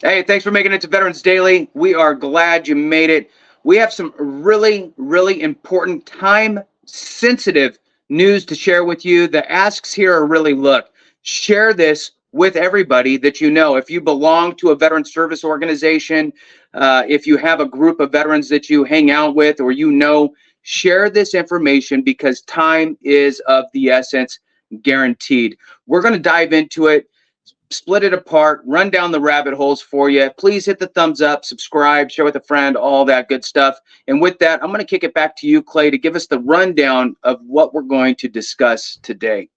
Hey, thanks for making it to Veterans Daily. We are glad you made it. We have some really, really important, time sensitive news to share with you. The asks here are really look, share this with everybody that you know. If you belong to a veteran service organization, if you have a group of veterans that you hang out with or you know, share this information because time is of the essence, guaranteed. We're going to dive into it, split it apart, run down the rabbit holes for you. Please hit the thumbs up, subscribe, share with a friend, all that good stuff. And with that, I'm going to kick it back to you, Clay, to give us the rundown of what we're going to discuss today.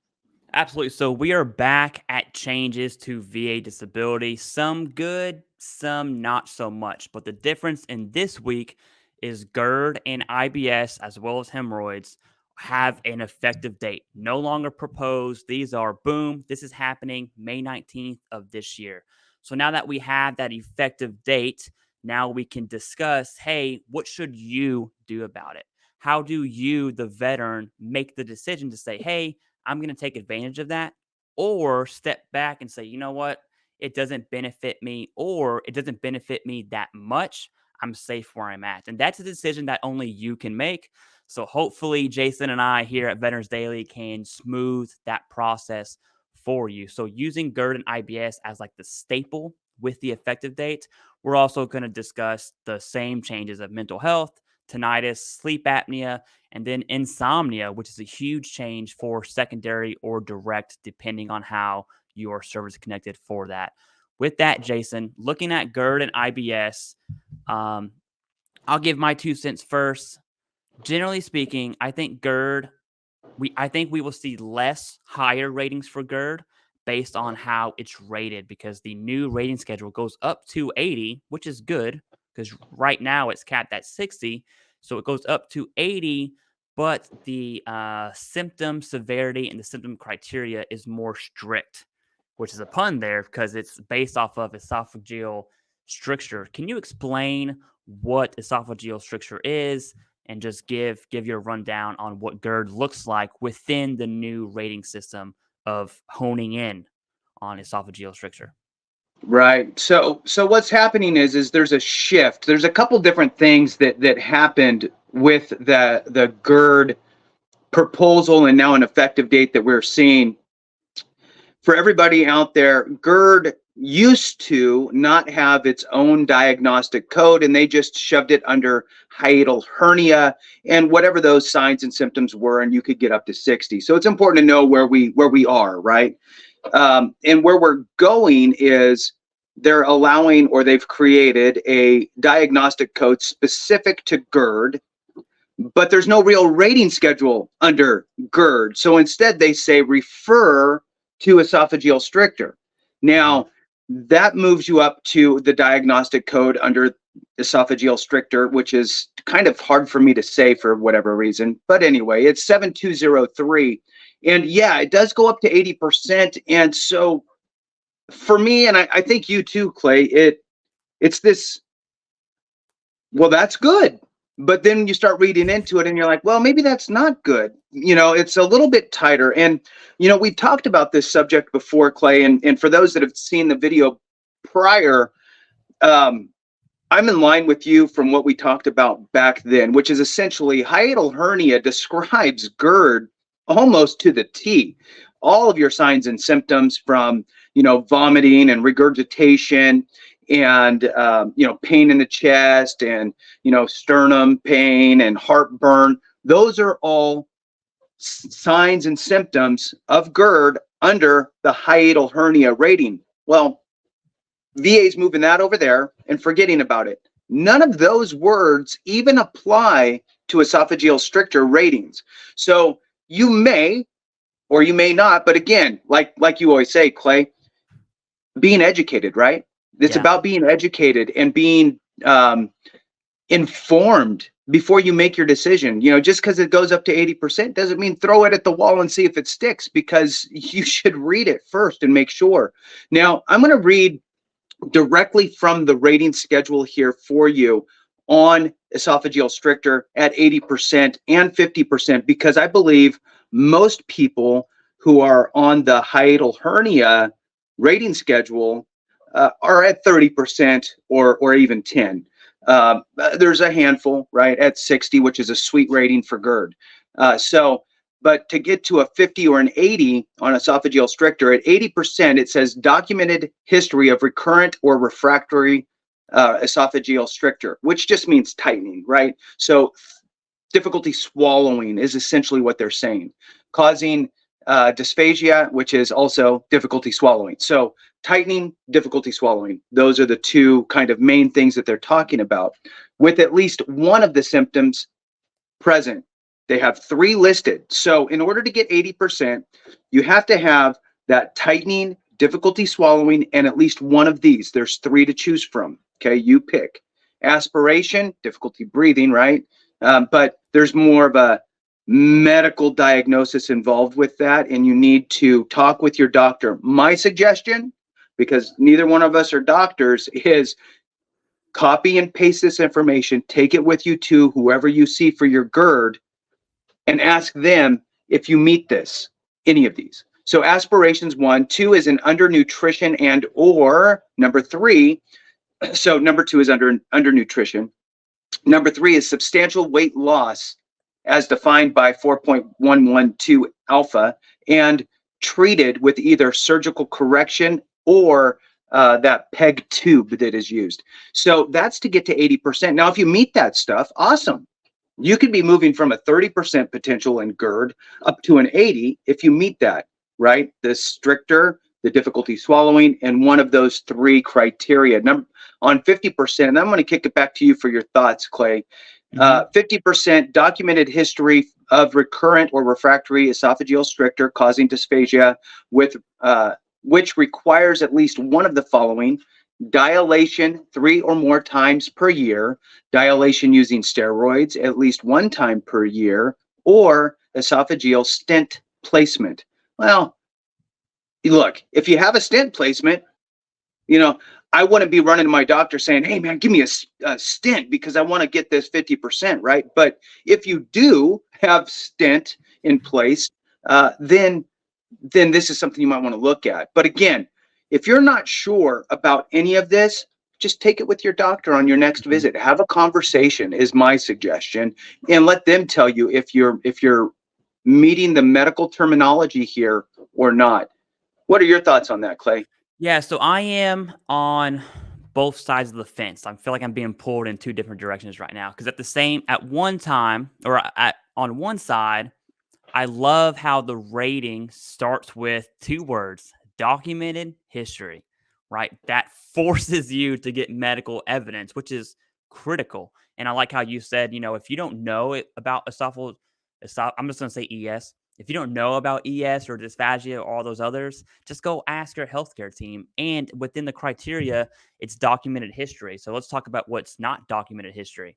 Absolutely. So we are back at changes to VA disability. Some good, some not so much. But the difference in this week is GERD and IBS, as well as hemorrhoids, have an effective date. No longer proposed. These are boom, this is happening May 19th of this year. So now that we have that effective date, now we can discuss, hey, what should you do about it? How do you, the veteran, make the decision to say, hey, I'm going to take advantage of that, or step back and say, you know what? It doesn't benefit me, or it doesn't benefit me that much. I'm safe where I'm at. And that's a decision that only you can make. So hopefully, Jason and I here at Veterans Daily can smooth that process for you. So using GERD and IBS as like the staple with the effective date, we're also going to discuss the same changes of mental health, tinnitus, sleep apnea, and then insomnia, which is a huge change for secondary or direct, depending on how you are service connected for that. With that, Jason, looking at GERD and IBS, um, I'll give my 2 cents first. Generally speaking, I think GERD, I think we will see less higher ratings for GERD based on how it's rated, because the new rating schedule goes up to 80, which is good because right now it's capped at 60. So it goes up to 80, but the symptom severity and the symptom criteria is more strict, which is a pun there because it's based off of esophageal stricture. Can you explain what esophageal stricture is and just give your rundown on what GERD looks like within the new rating system of honing in on esophageal stricture? Right. So what's happening is there's a shift. There's a couple different things that happened with the GERD proposal and now an effective date that we're seeing. For everybody out there, GERD used to not have its own diagnostic code, and they just shoved it under hiatal hernia and whatever those signs and symptoms were, and you could get up to 60. So it's important to know where we are, right? And where we're going is they're allowing, or they've created a diagnostic code specific to GERD, but there's no real rating schedule under GERD. So instead, they say refer to esophageal stricture. Mhm. Now, that moves you up to the diagnostic code under esophageal stricture, which is kind of hard for me to say for whatever reason. But anyway, it's 7203. And yeah, it does go up to 80%. And so for me, and I think you too, Clay, it's this, well, that's good. But then you start reading into it and you're like, well, maybe that's not good. It's a little bit tighter. And, we've talked about this subject before, Clay. And for those that have seen the video prior, um, I'm in line with you from what we talked about back then, which is essentially hiatal hernia describes GERD almost to the T. All of your signs and symptoms from, vomiting and regurgitation and, pain in the chest and, sternum pain and heartburn. Those are all signs and symptoms of GERD under the hiatal hernia rating. Well, VA's moving that over there and forgetting about it. None of those words even apply to esophageal stricture ratings. So you may or you may not, but again, like you always say, Clay, being educated, right? It's Yeah. about being educated and being informed before you make your decision. Just because it goes up to 80% doesn't mean throw it at the wall and see if it sticks, because you should read it first and make sure. Now, I'm going to read directly from the rating schedule here for you on esophageal stricture at 80% and 50%, because I believe most people who are on the hiatal hernia rating schedule are at 30% or even 10. There's a handful, right, at 60, which is a sweet rating for GERD. But to get to a 50 or an 80 on esophageal stricture, at 80%, it says documented history of recurrent or refractory esophageal stricture, which just means tightening, right? So difficulty swallowing is essentially what they're saying, causing dysphagia, which is also difficulty swallowing. So tightening, difficulty swallowing, those are the two kind of main things that they're talking about. With at least one of the symptoms present, they have 3 listed. So in order to get 80%, you have to have that tightening, difficulty swallowing, and at least one of these. There's 3 to choose from. Okay, you pick. Aspiration, difficulty breathing, right? But there's more of a medical diagnosis involved with that, and you need to talk with your doctor. My suggestion, because neither one of us are doctors, is copy and paste this information, take it with you to whoever you see for your GERD, and ask them if you meet this, any of these. So aspirations 1, 2 is an undernutrition and or number 3. So number 2 is undernutrition. Number 3 is substantial weight loss as defined by 4.112 alpha and treated with either surgical correction or that PEG tube that is used. So that's to get to 80%. Now, if you meet that stuff, awesome. You could be moving from a 30% potential in GERD up to an 80 if you meet that, right? The stricter, the difficulty swallowing, and one of those 3 criteria. On 50%, and I'm going to kick it back to you for your thoughts, Clay. 50% documented history of recurrent or refractory esophageal stricture causing dysphagia with which requires at least one of the following: dilation 3 or more times per year, dilation using steroids at least 1 time per year, or esophageal stent placement. Well, look, if you have a stent placement, you know, I wouldn't be running to my doctor saying, hey, man, give me a stent because I want to get this 50%, right? But if you do have stent in place, then this is something you might want to look at. But again, if you're not sure about any of this, just take it with your doctor on your next visit. Have a conversation is my suggestion, and let them tell you if you're meeting the medical terminology here or not. What are your thoughts on that, Clay? Yeah, so I am on both sides of the fence. I feel like I'm being pulled in 2 different directions right now because at one time, on one side, I love how the rating starts with 2 words: documented history, right? That forces you to get medical evidence, which is critical. And I like how you said, if you don't know it about I'm just going to say ES. If you don't know about ES or dysphagia or all those others, just go ask your healthcare team. And within the criteria, it's documented history. So let's talk about what's not documented history.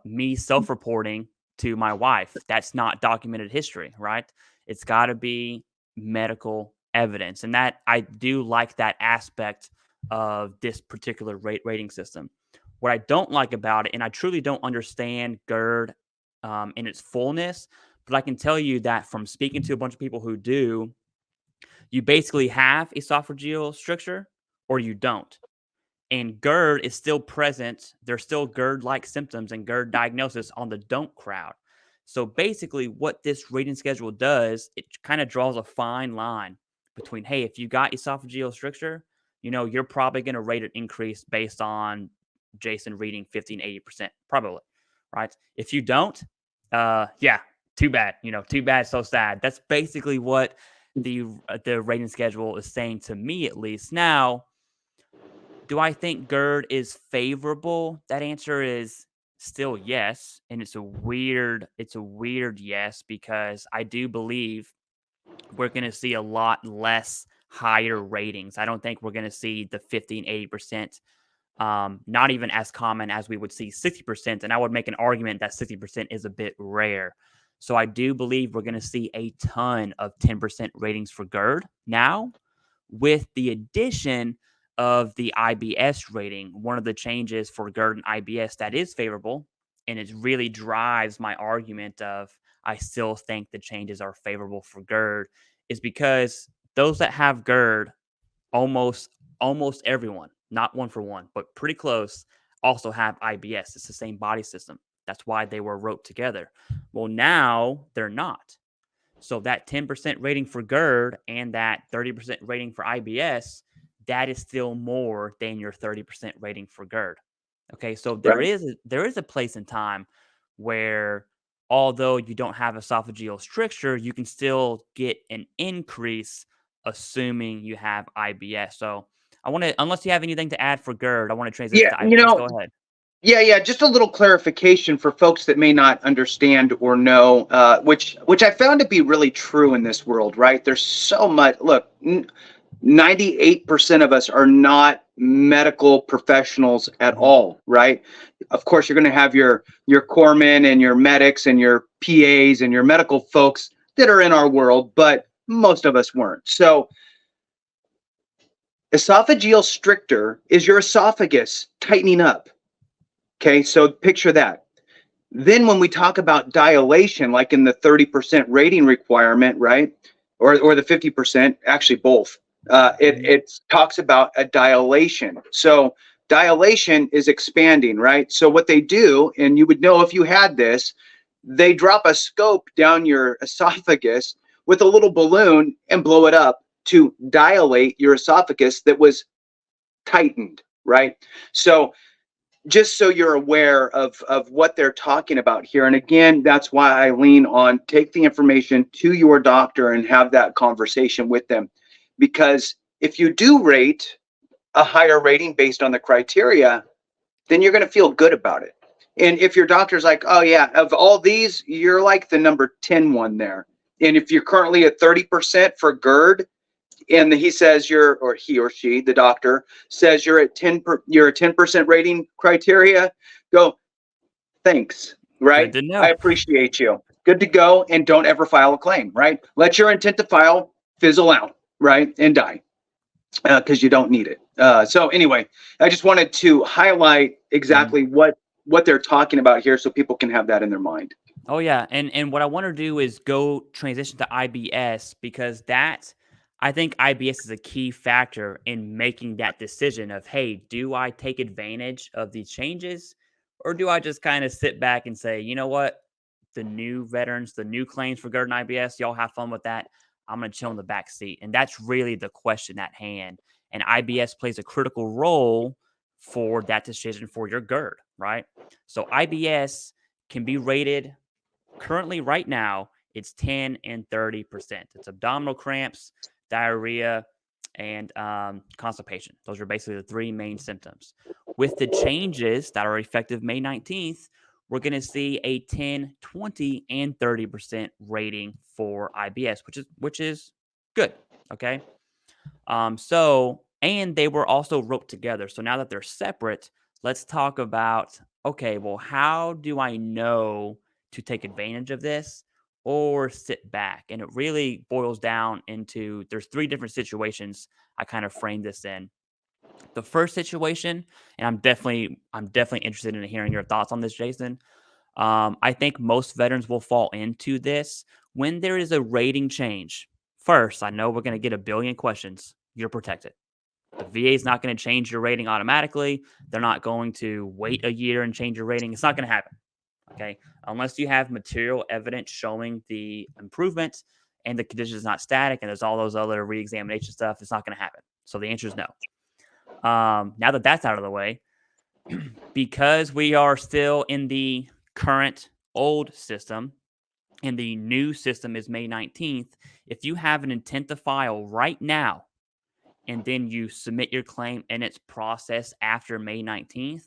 Me self-reporting to my wife, that's not documented history, right? It's got to be medical evidence. And that I do like that aspect of this particular rating system. What I don't like about it, and I truly don't understand GERD in its fullness, but I can tell you that from speaking to a bunch of people who do, you basically have esophageal stricture or you don't. And GERD is still present. There's still GERD-like symptoms and GERD diagnosis on the don't crowd. So basically, what this rating schedule does, it kind of draws a fine line between, hey, if you got esophageal stricture, you're probably going to rate an increase based on Jason reading 15, 80%, probably, right? If you don't, yeah, too bad. Too bad, so sad. That's basically what the rating schedule is saying to me, at least. Now, do I think GERD is favorable? That answer is still yes, and it's a weird yes because I do believe we're going to see a lot less higher ratings. I don't think we're going to see the 50 and 80%, not even as common as we would see 60%, and I would make an argument that 60% is a bit rare. So I do believe we're going to see a ton of 10% ratings for GERD now, with the addition of the IBS rating. One of the changes for GERD and IBS that is favorable, and it really drives my argument of I still think the changes are favorable for GERD, is because those that have GERD almost almost everyone, not one for one, but pretty close, also have IBS. It's the same body system. That's why they were roped together. Well, now they're not. So that 10% rating for GERD and that 30% rating for IBS, that is still more than your 30% rating for GERD. Okay, so Right. there is a place in time where although you don't have esophageal stricture, you can still get an increase assuming you have IBS. So I want to, unless you have anything to add for GERD, I want to transition Yeah, to IBS. Go ahead. yeah, just a little clarification for folks that may not understand or know, which I found to be really true in this world, right? There's so much. Look, 98% of us are not medical professionals at Mhm. all, right? Of course, you're going to have your corpsmen and your medics and your PAs and your medical folks that are in our world, but most of us weren't. So, esophageal stricture is your esophagus tightening up. Okay, so picture that. Then when we talk about dilation, like in the 30% rating requirement, right? Or the 50%, actually both. Mhm. It talks about a dilation. So dilation is expanding, right? So what they do, and you would know if you had this, they drop a scope down your esophagus with a little balloon and blow it up to dilate your esophagus that was tightened, right? So just so you're aware of what they're talking about here. And again, that's why I lean on take the information to your doctor and have that conversation with them. Because if you do rate a higher rating based on the criteria, then you're going to feel good about it. And if your doctor's like, oh, yeah, of all these, you're like the number 10 one there. And if you're currently at 30% for GERD, and he says you're, or he or she, the doctor says you're at you're a 10% rating criteria, go, thanks, Good right? to I know. appreciate you. Good to go. And don't ever file a claim, right? Let your intent to file fizzle out, right? And die because you don't need it. So anyway, I just wanted to highlight Mhm. exactly what they're talking about here so people can have that in their mind. Oh yeah, and what I want to do is go transition to IBS because I think IBS is a key factor in making that decision of, hey, do I take advantage of these changes or do I just kind of sit back and say, you know what, the new veterans, the new claims for GERD and IBS, y'all have fun with that. I'm going to chill in the back seat, and that's really the question at hand. And IBS plays a critical role for that decision for your GERD, right? So IBS can be rated. Currently, right now, it's 10 and 30%. It's abdominal cramps, diarrhea, and constipation. Those are basically the three main symptoms. With the changes that are effective May 19th, we're going to see a 10, 20, and 30% rating for IBS, which is good. Okay. And they were also roped together. So now that they're separate, let's talk about, okay, well, how do I know to take advantage of this or sit back? And it really boils down into there's three different situations I kind of frame this in. The first situation, and I'm definitely interested in hearing your thoughts on this, Jason. I think most veterans will fall into this when there is a rating change. First, I know we're going to get a billion questions. You're protected. The VA is not going to change your rating automatically. They're not going to wait a year and change your rating. It's not going to happen. Okay. Unless you have material evidence showing the improvement and the condition is not static and there's all those other re examination stuff, it's not going to happen. So the answer is no. Now that that's out of the way, because we are still in the current old system and the new system is May 19th, if you have an intent to file right now and then you submit your claim and it's processed after May 19th,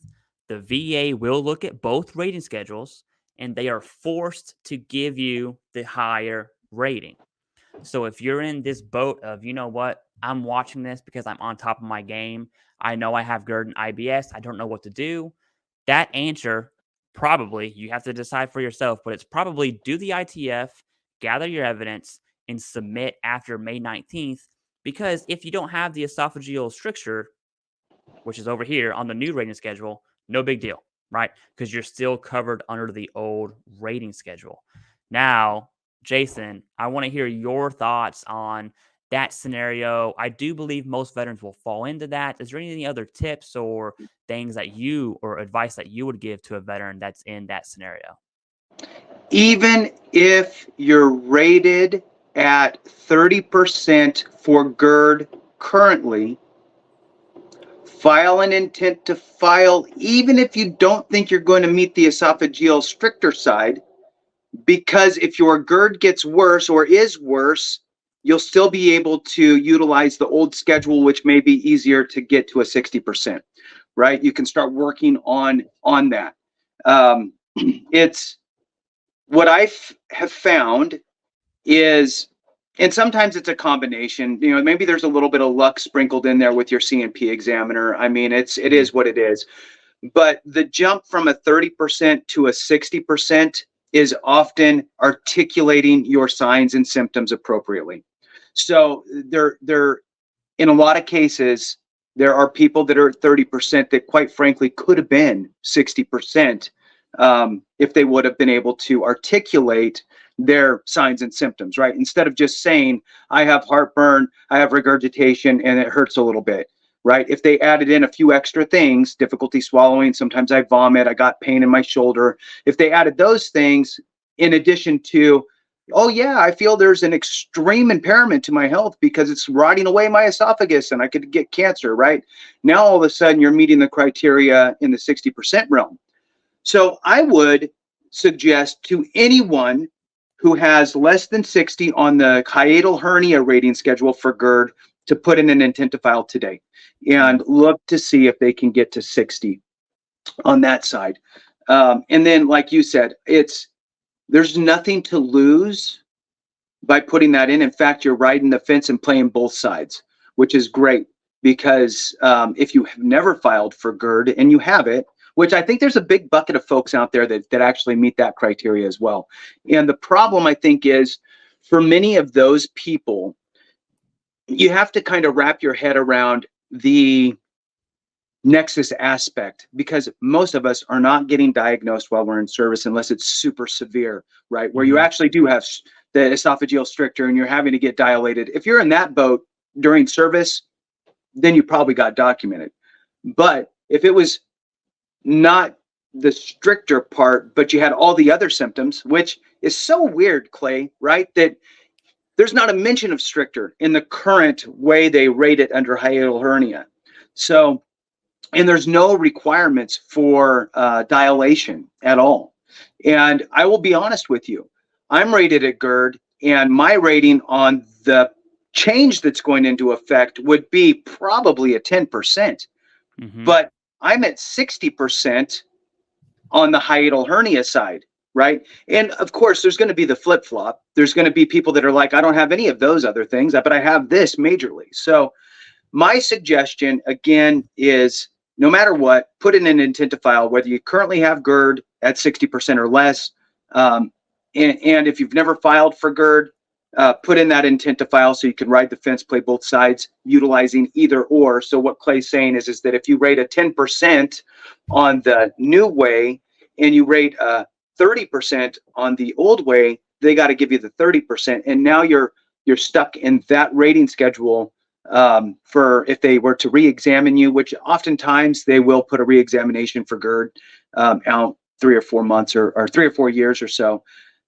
the VA will look at both rating schedules and they are forced to give you the higher rating. So if you're in this boat of, you know what, I'm watching this because I'm on top of my game. I know I have GERD and IBS. I don't know what to do. That answer, probably, you have to decide for yourself, but it's probably do the ITF, gather your evidence, and submit after May 19th. Because if you don't have the esophageal stricture, which is over here on the new rating schedule, no big deal, right? Because you're still covered under the old rating schedule. Now, Jason, I want to hear your thoughts on that scenario, I do believe most veterans will fall into that. Is there any other tips or things that you or advice that you would give to a veteran that's in that scenario? Even if you're rated at 30% for GERD currently, file an intent to file, even if you don't think you're going to meet the esophageal stricter side, because if your GERD gets worse or is worse, you'll still be able to utilize the old schedule, which may be easier to get to a 60%, right? You can start working on that. It's what have found is, and sometimes it's a combination, maybe there's a little bit of luck sprinkled in there with your CNP examiner. I mean, it is what it is. But the jump from a 30% to a 60% is often articulating your signs and symptoms appropriately. So there in a lot of cases, there are people that are at 30% that quite frankly could have been 60% if they would have been able to articulate their signs and symptoms, right? Instead of just saying, I have heartburn, I have regurgitation, and it hurts a little bit, right? If they added in a few extra things, difficulty swallowing, sometimes I vomit, I got pain in my shoulder. If they added those things in addition to, oh yeah, I feel there's an extreme impairment to my health because it's rotting away my esophagus and I could get cancer, right? Now all of a sudden you're meeting the criteria in the 60% realm. So I would suggest to anyone who has less than 60 on the hiatal hernia rating schedule for GERD to put in an intent to file today and look to see if they can get to 60 on that side. And then, like you said, there's nothing to lose by putting that in. In fact, you're riding the fence and playing both sides, which is great because if you have never filed for GERD and you have it, which I think there's a big bucket of folks out there that actually meet that criteria as well. And the problem, I think, is for many of those people, you have to kind of wrap your head around the nexus aspect, because most of us are not getting diagnosed while we're in service unless it's super severe, right? Where you actually do have the esophageal stricture and you're having to get dilated. If you're in that boat during service, then you probably got documented. But if it was not the stricter part, but you had all the other symptoms, which is so weird, Clay, right? That there's not a mention of stricter in the current way they rate it under hiatal hernia. So, and there's no requirements for dilation at all. And I will be honest with you, I'm rated at GERD, and my rating on the change that's going into effect would be probably a 10%. But I'm at 60% on the hiatal hernia side, right? And of course, there's going to be the flip-flop. There's going to be people that are like, I don't have any of those other things, but I have this majorly. So my suggestion, again, is no matter what, put in an intent to file, whether you currently have GERD at 60% or less. And if you've never filed for GERD, put in that intent to file so you can ride the fence, play both sides, utilizing either or. So what Clay's saying is that if you rate a 10% on the new way and you rate 30% on the old way, they got to give you the 30%. And now you're stuck in that rating schedule for if they were to re-examine you, which oftentimes they will put a re-examination for GERD out 3 or 4 months or 3 or 4 years or so.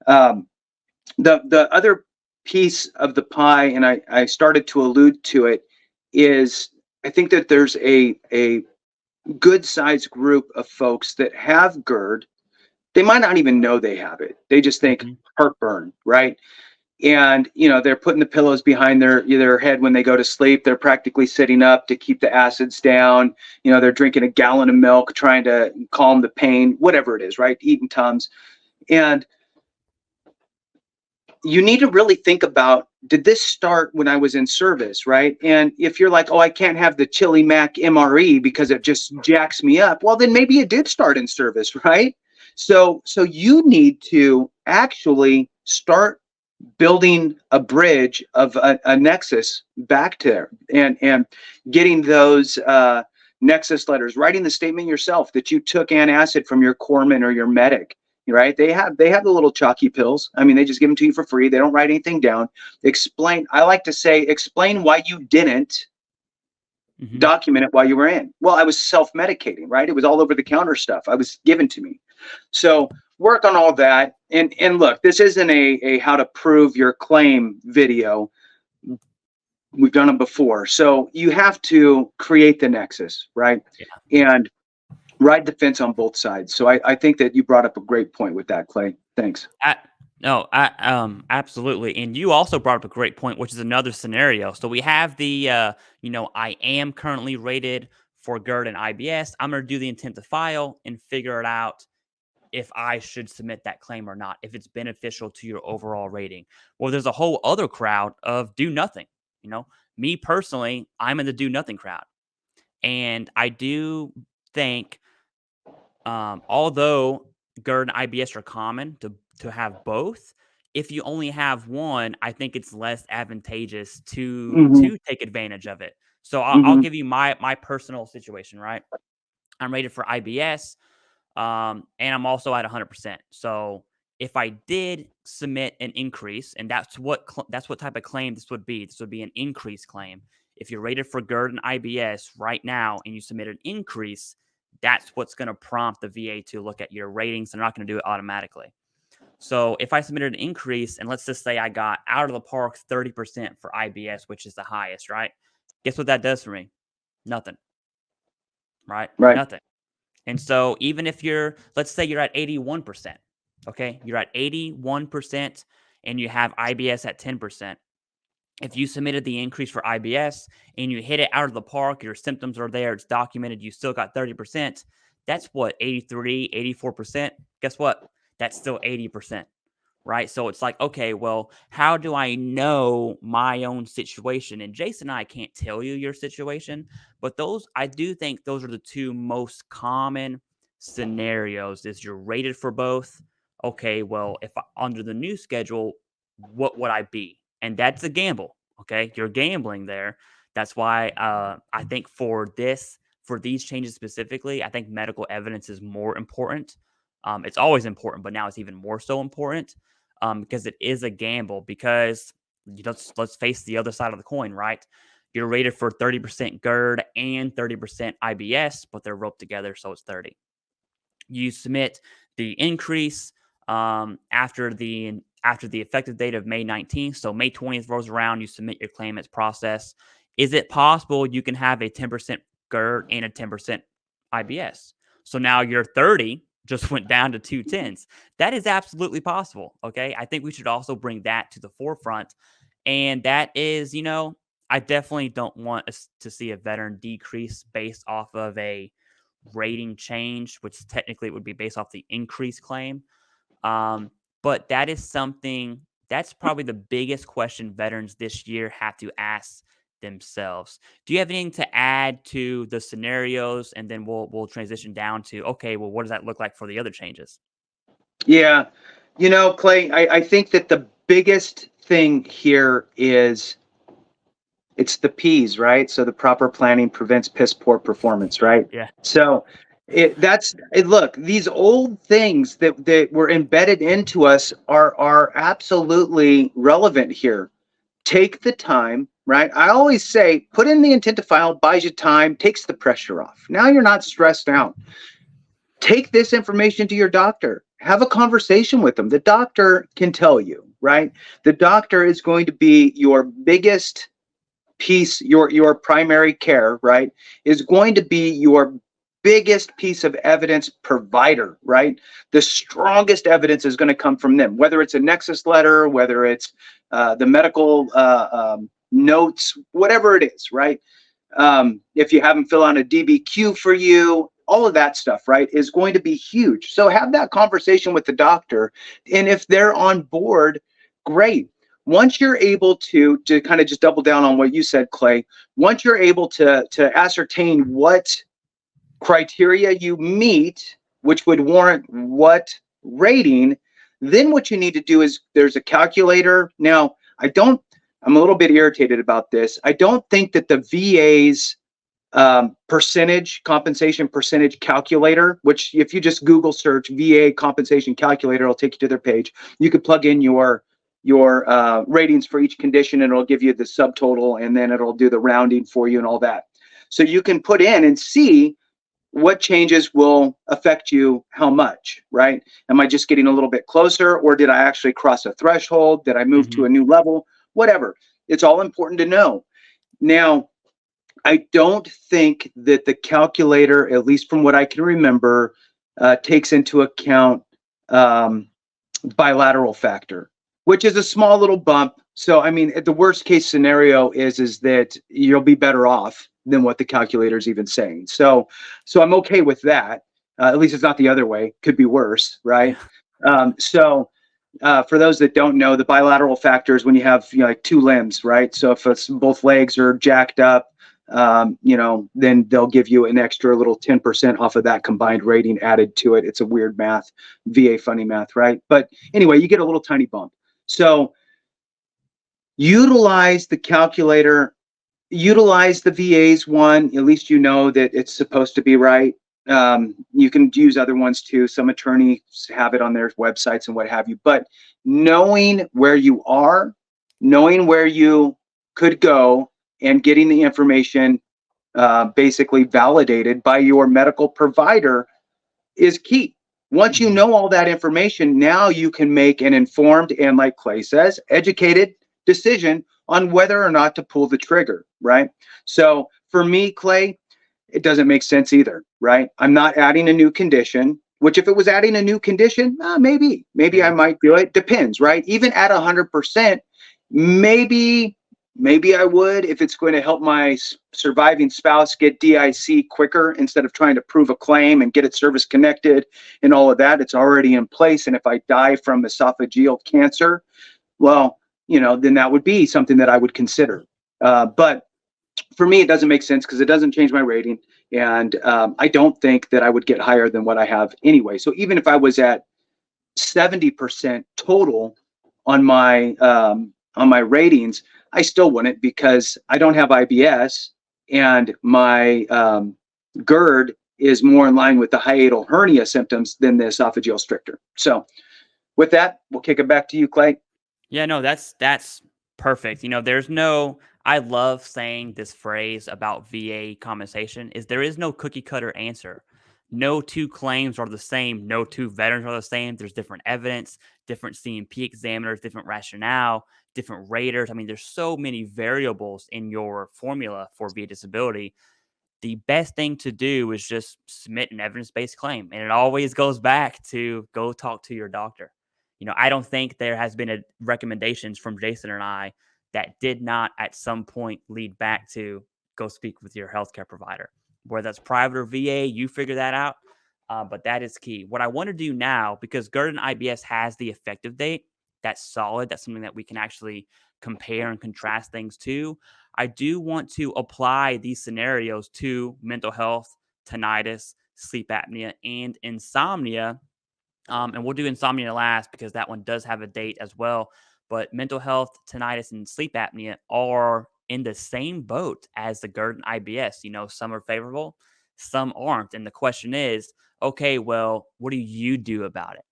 The other piece of the pie, and I started to allude to it, is I think that there's a good sized group of folks that have GERD. They might not even know they have it. They just think heartburn, right? And they're putting the pillows behind their head when they go to sleep. They're practically sitting up to keep the acids down. They're drinking a gallon of milk, trying to calm the pain, whatever it is, right? Eating Tums. And you need to really think about, did this start when I was in service, right? And if you're like, oh, I can't have the Chili Mac MRE because it just jacks me up, well, then maybe it did start in service, right? So you need to actually start building a bridge of a nexus back to there, and getting those nexus letters, writing the statement yourself that you took antacid from your corpsman or your medic, right? They have the little chalky pills. I mean, they just give them to you for free. They don't write anything down. I like to say, explain why you didn't Hmm. document it while you were in. Well, I was self-medicating, right? It was all over the counter stuff. I was given to me. So work on all that. And look, this isn't a how to prove your claim video. We've done them before. So you have to create the nexus, right? Yeah. And ride the fence on both sides. So I think that you brought up a great point with that, Clay. Thanks. I, no, absolutely. And you also brought up a great point, which is another scenario. So we have the, I am currently rated for GERD and IBS. I'm going to do the intent to file and figure it out if I should submit that claim or not, if it's beneficial to your overall rating. Well, there's a whole other crowd of do nothing. Me personally, I'm in the do nothing crowd. And I do think, although GERD and IBS are common to have both, if you only have one, I think it's less advantageous to Mm-hmm. to take advantage of it. So I'll Mm-hmm. give you my personal situation. Right, I'm rated for IBS, and I'm also at 100%. So if I did submit an increase, and that's what type of claim this would be. This would be an increase claim. If you're rated for GERD and IBS right now, and you submit an increase, that's what's going to prompt the VA to look at your ratings. They're not going to do it automatically. So if I submitted an increase, and let's just say I got out of the park 30% for IBS, which is the highest, right? Guess what that does for me? Nothing, right? Right. Nothing. And so even if let's say you're at 81%, okay? You're at 81% and you have IBS at 10%. If you submitted the increase for IBS and you hit it out of the park, your symptoms are there, it's documented, you still got 30%, that's what, 83, 84%? Guess what? That's still 80%, right? So it's like, okay, well, how do I know my own situation? And Jason and I can't tell you your situation, but I do think those are the two most common scenarios. Is you're rated for both. Okay, well, if under the new schedule, what would I be? And that's a gamble. Okay, you're gambling there. That's why I think for these changes specifically, I think medical evidence is more important. It's always important, but now it's even more so important, because it is a gamble. Because let's face the other side of the coin, right? You're rated for 30% GERD and 30% IBS, but they're roped together, so it's 30. You submit the increase, after the effective date of May 19th. So May 20th rolls around, you submit your claim, it's processed. Is it possible you can have a 10% GERD and a 10% IBS? So now your 30 just went down to 2 10s. That is absolutely possible. Okay. I think we should also bring that to the forefront. And that is, I definitely don't want us to see a veteran decrease based off of a rating change, which technically it would be based off the increase claim. Um, but that's probably the biggest question veterans this year have to ask themselves. Do you have anything to add to the scenarios? And then we'll transition down to, okay, well, what does that look like for the other changes? Yeah. Clay, I think that the biggest thing here is it's the P's, right? So the proper planning prevents piss poor performance, right? Yeah. So look, these old things that were embedded into us are absolutely relevant here. Take the time, right? I always say put in the intent to file, buys you time, takes the pressure off. Now you're not stressed out. Take this information to your doctor. Have a conversation with them. The doctor can tell you, right? The doctor is going to be your biggest piece, your primary care, right, is going to be your biggest piece of evidence provider, right? The strongest evidence is going to come from them, whether it's a nexus letter, whether it's the medical notes, whatever it is, right? If you have them fill out a DBQ for you, all of that stuff, right, is going to be huge. So have that conversation with the doctor. And if they're on board, great. Once you're able to kind of just double down on what you said, Clay, once you're able to ascertain what criteria you meet, which would warrant what rating, then what you need to do is there's a calculator. Now, I'm a little bit irritated about this. I don't think that the VA's compensation percentage calculator, which if you just Google search VA compensation calculator, it'll take you to their page. You could plug in your ratings for each condition, and it'll give you the subtotal, and then it'll do the rounding for you and all that. So you can put in and see what changes will affect you how much, right? Am I just getting a little bit closer, or did I actually cross a threshold? Did I move to a new level? Whatever. It's all important to know. Now, I don't think that the calculator, at least from what I can remember, takes into account bilateral factor, which is a small little bump. So, I mean, the worst case scenario is that you'll be better off than what the calculator is even saying. So I'm okay with that. At least it's not the other way. Could be worse, right? For those that don't know, the bilateral factor is when you have like two limbs, right? So if it's both legs are jacked up, then they'll give you an extra little 10% off of that combined rating added to it. It's a weird math, VA funny math, right? But anyway, you get a little tiny bump. So utilize the calculator, utilize the VA's one. At least you know that it's supposed to be right. You can use other ones too. Some attorneys have it on their websites and what have you. But knowing where you are, knowing where you could go, and getting the information basically validated by your medical provider is key. Once you know all that information, now you can make an informed and, like Clay says, educated decision on whether or not to pull the trigger, right? So for me, Clay, it doesn't make sense either, right? I'm not adding a new condition, which if it was adding a new condition, maybe I might do it. Depends, right? Even at 100%, maybe I would, if it's going to help my surviving spouse get DIC quicker instead of trying to prove a claim and get it service connected and all of that. It's already in place. And if I die from esophageal cancer, well, then that would be something that I would consider. But for me, it doesn't make sense because it doesn't change my rating. And I don't think that I would get higher than what I have anyway. So even if I was at 70% total on my ratings, I still wouldn't, because I don't have IBS and my GERD is more in line with the hiatal hernia symptoms than the esophageal stricture. So with that, we'll kick it back to you, Clay. Yeah, no, that's perfect. I love saying this phrase about VA compensation is there is no cookie cutter answer. No two claims are the same. No two veterans are the same. There's different evidence, different CMP examiners, different rationale, different raters. I mean, there's so many variables in your formula for VA disability. The best thing to do is just submit an evidence-based claim. And it always goes back to go talk to your doctor. I don't think there has been recommendations from Jason and I that did not at some point lead back to go speak with your healthcare provider. Whether that's private or VA, you figure that out. But that is key. What I want to do now, because GERD and IBS has the effective date, that's solid. That's something that we can actually compare and contrast things to. I do want to apply these scenarios to mental health, tinnitus, sleep apnea, and insomnia. And we'll do insomnia last because that one does have a date as well. But mental health, tinnitus, and sleep apnea are in the same boat as the GERD and IBS. Some are favorable, some aren't. And the question is, okay, well, what do you do about it?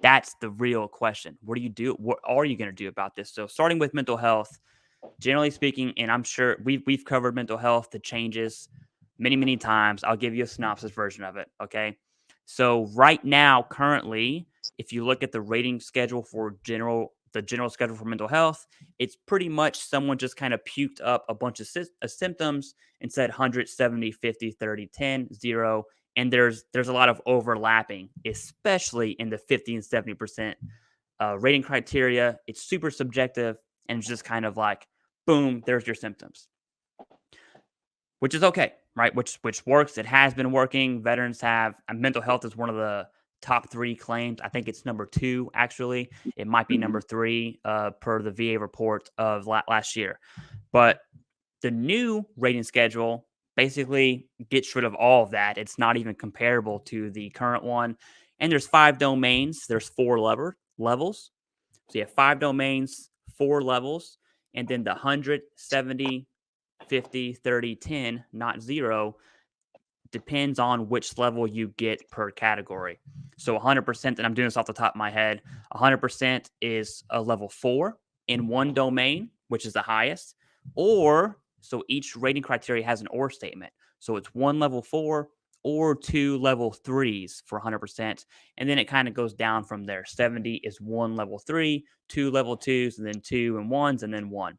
That's the real question. What do you do? What are you going to do about this? So starting with mental health, generally speaking, and I'm sure we've covered mental health, the changes many, many times. I'll give you a synopsis version of it. Okay. So right now, currently, if you look at the rating schedule for the general schedule for mental health, it's pretty much someone just kind of puked up a bunch of symptoms and said 100, 70, 50, 30, 10, 0. And there's a lot of overlapping, especially in the 50 and 70% rating criteria. It's super subjective, and it's just kind of like, boom, there's your symptoms, which is okay, right? Which works. It has been working. Veterans have mental health is one of the top 3 claims. I think it's number 2, actually. It might be number 3 per the VA report of last year. But the new rating schedule basically gets rid of all of that. It's not even comparable to the current one. And there's 5 domains. There's 4 levels. So you have 5 domains, 4 levels, and then the 100, 70, 50, 30, 10, not 0, depends on which level you get per category. So 100%, and I'm doing this off the top of my head, 100% is a level 4 in one domain, which is the highest, or so each rating criteria has an or statement. So it's one level 4 or two level 3s for 100%. And then it kind of goes down from there. 70 is one level 3, two level 2s, and then 2 and 1s, and then 1.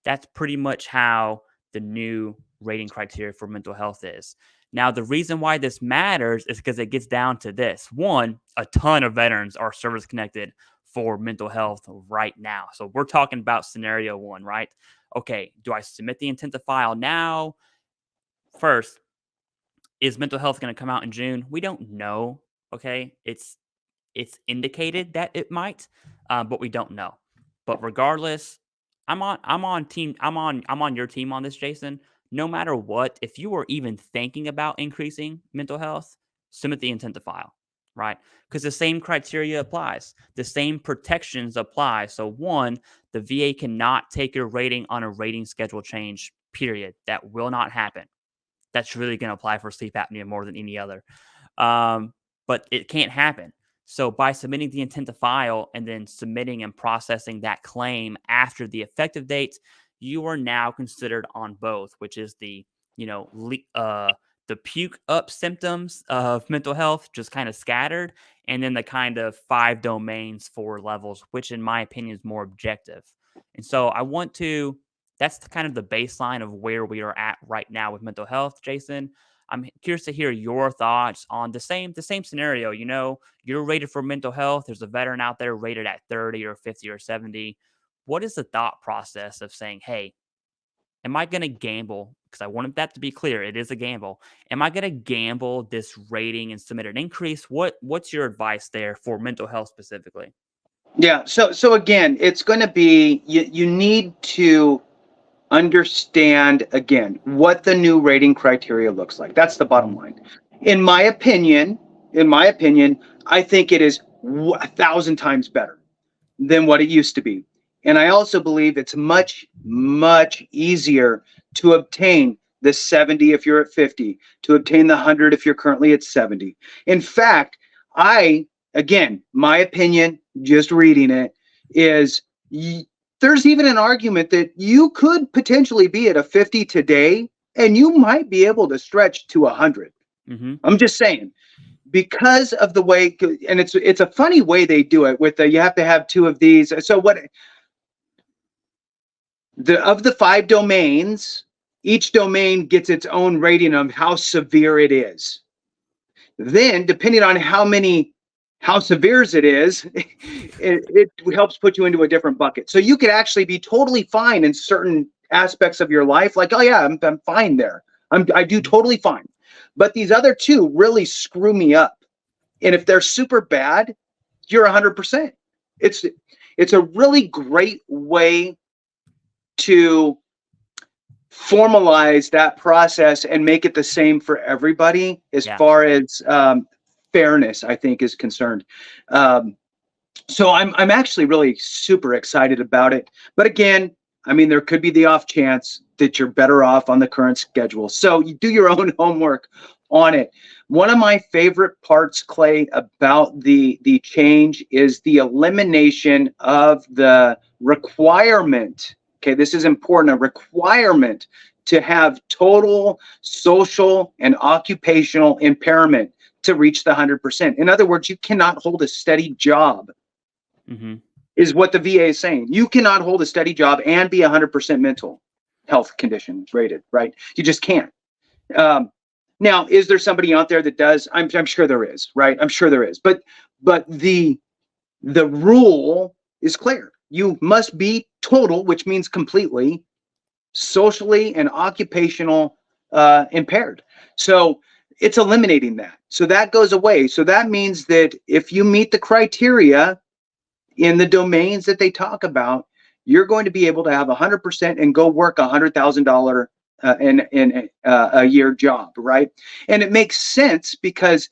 That's pretty much how the new rating criteria for mental health is. Now, the reason why this matters is because it gets down to this. One, a ton of veterans are service connected for mental health right now. So we're talking about scenario 1, right? Okay, do I submit the intent to file now? First, is mental health going to come out in June? We don't know. Okay, it's indicated that it might, but we don't know. But regardless, I'm on your team on this, Jason. No matter what, if you were even thinking about increasing mental health, submit the intent to file, right? Because the same criteria applies, the same protections apply. So one, the VA cannot take your rating on a rating schedule change. Period. That will not happen. That's really going to apply for sleep apnea more than any other. But it can't happen. So by submitting the intent to file and then submitting and processing that claim after the effective date, you are now considered on both, which is the puke up symptoms of mental health just kind of scattered, and then the kind of 5 domains, 4 levels, which in my opinion is more objective. And so that's kind of the baseline of where we are at right now with mental health, Jason. I'm curious to hear your thoughts on the same scenario. You're rated for mental health. There's a veteran out there rated at 30 or 50 or 70. What is the thought process of saying, hey, am I going to gamble? Because I wanted that to be clear. It is a gamble. Am I going to gamble this rating and submit an increase? What's your advice there for mental health specifically? Yeah. So again, it's going to be, you need to understand again what the new rating criteria looks like. That's the bottom line. In my opinion, I think it is 1,000 times better than what it used to be. And I also believe it's much, much easier to obtain the 70 if you're at 50, to obtain the 100 if you're currently at 70. In fact, again, my opinion, just reading it, is there's even an argument that you could potentially be at a 50 today and you might be able to stretch to 100. Mm-hmm. I'm just saying, because of the way, and it's a funny way they do it with you have to have 2 of these. So of the 5 domains, each domain gets its own rating of how severe it is. Then, depending on how severe it is, it helps put you into a different bucket. So you could actually be totally fine in certain aspects of your life. Like, oh yeah, I'm fine there. I do totally fine. But these other 2 really screw me up. And if they're super bad, you're 100%. It's a really great way to formalize that process and make it the same for everybody as far as fairness, I think, is concerned. So I'm actually really super excited about it. But again, I mean, there could be the off chance that you're better off on the current schedule. So you do your own homework on it. One of my favorite parts, Clay, about the change is the elimination of the requirement. Okay, this is important, a requirement to have total social and occupational impairment to reach the 100%. In other words, you cannot hold a steady job, is what the VA is saying. You cannot hold a steady job and be 100% mental health condition rated, right? You just can't. Now, is there somebody out there that does? I'm sure there is, right? I'm sure there is. But the rule is clear. You must be total, which means completely, socially and occupational impaired. So it's eliminating that. So that goes away. So that means that if you meet the criteria in the domains that they talk about, you're going to be able to have 100% and go work $100,000 in a year job, right? And it makes sense because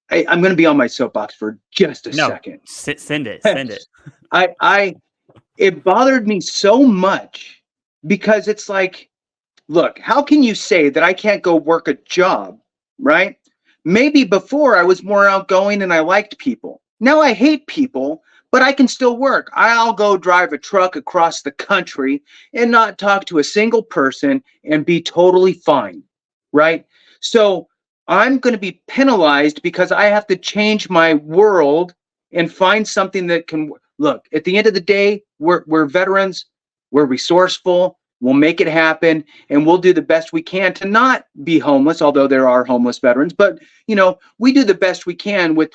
I'm going to be on my soapbox for just a second. Send it. It bothered me so much because it's like, look, how can you say that I can't go work a job, right? Maybe before I was more outgoing and I liked people. Now I hate people, but I can still work. I'll go drive a truck across the country and not talk to a single person and be totally fine, right? So I'm going to be penalized because I have to change my world and find something that can look. At the end of the day, we're veterans, we're resourceful, we'll make it happen, and we'll do the best we can to not be homeless, although there are homeless veterans. But we do the best we can with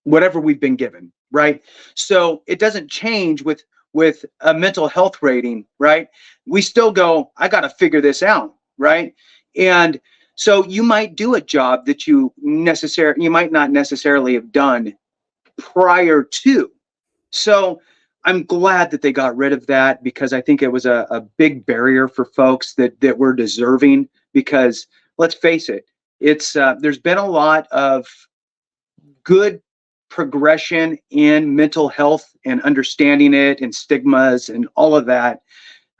whatever we've been given, right? So it doesn't change with a mental health rating, right? We still go, I got to figure this out, right? And so you might do a job that you might not necessarily have done prior to. So I'm glad that they got rid of that, because I think it was a big barrier for folks that were deserving. Because let's face it, it's there's been a lot of good progression in mental health and understanding it and stigmas and all of that.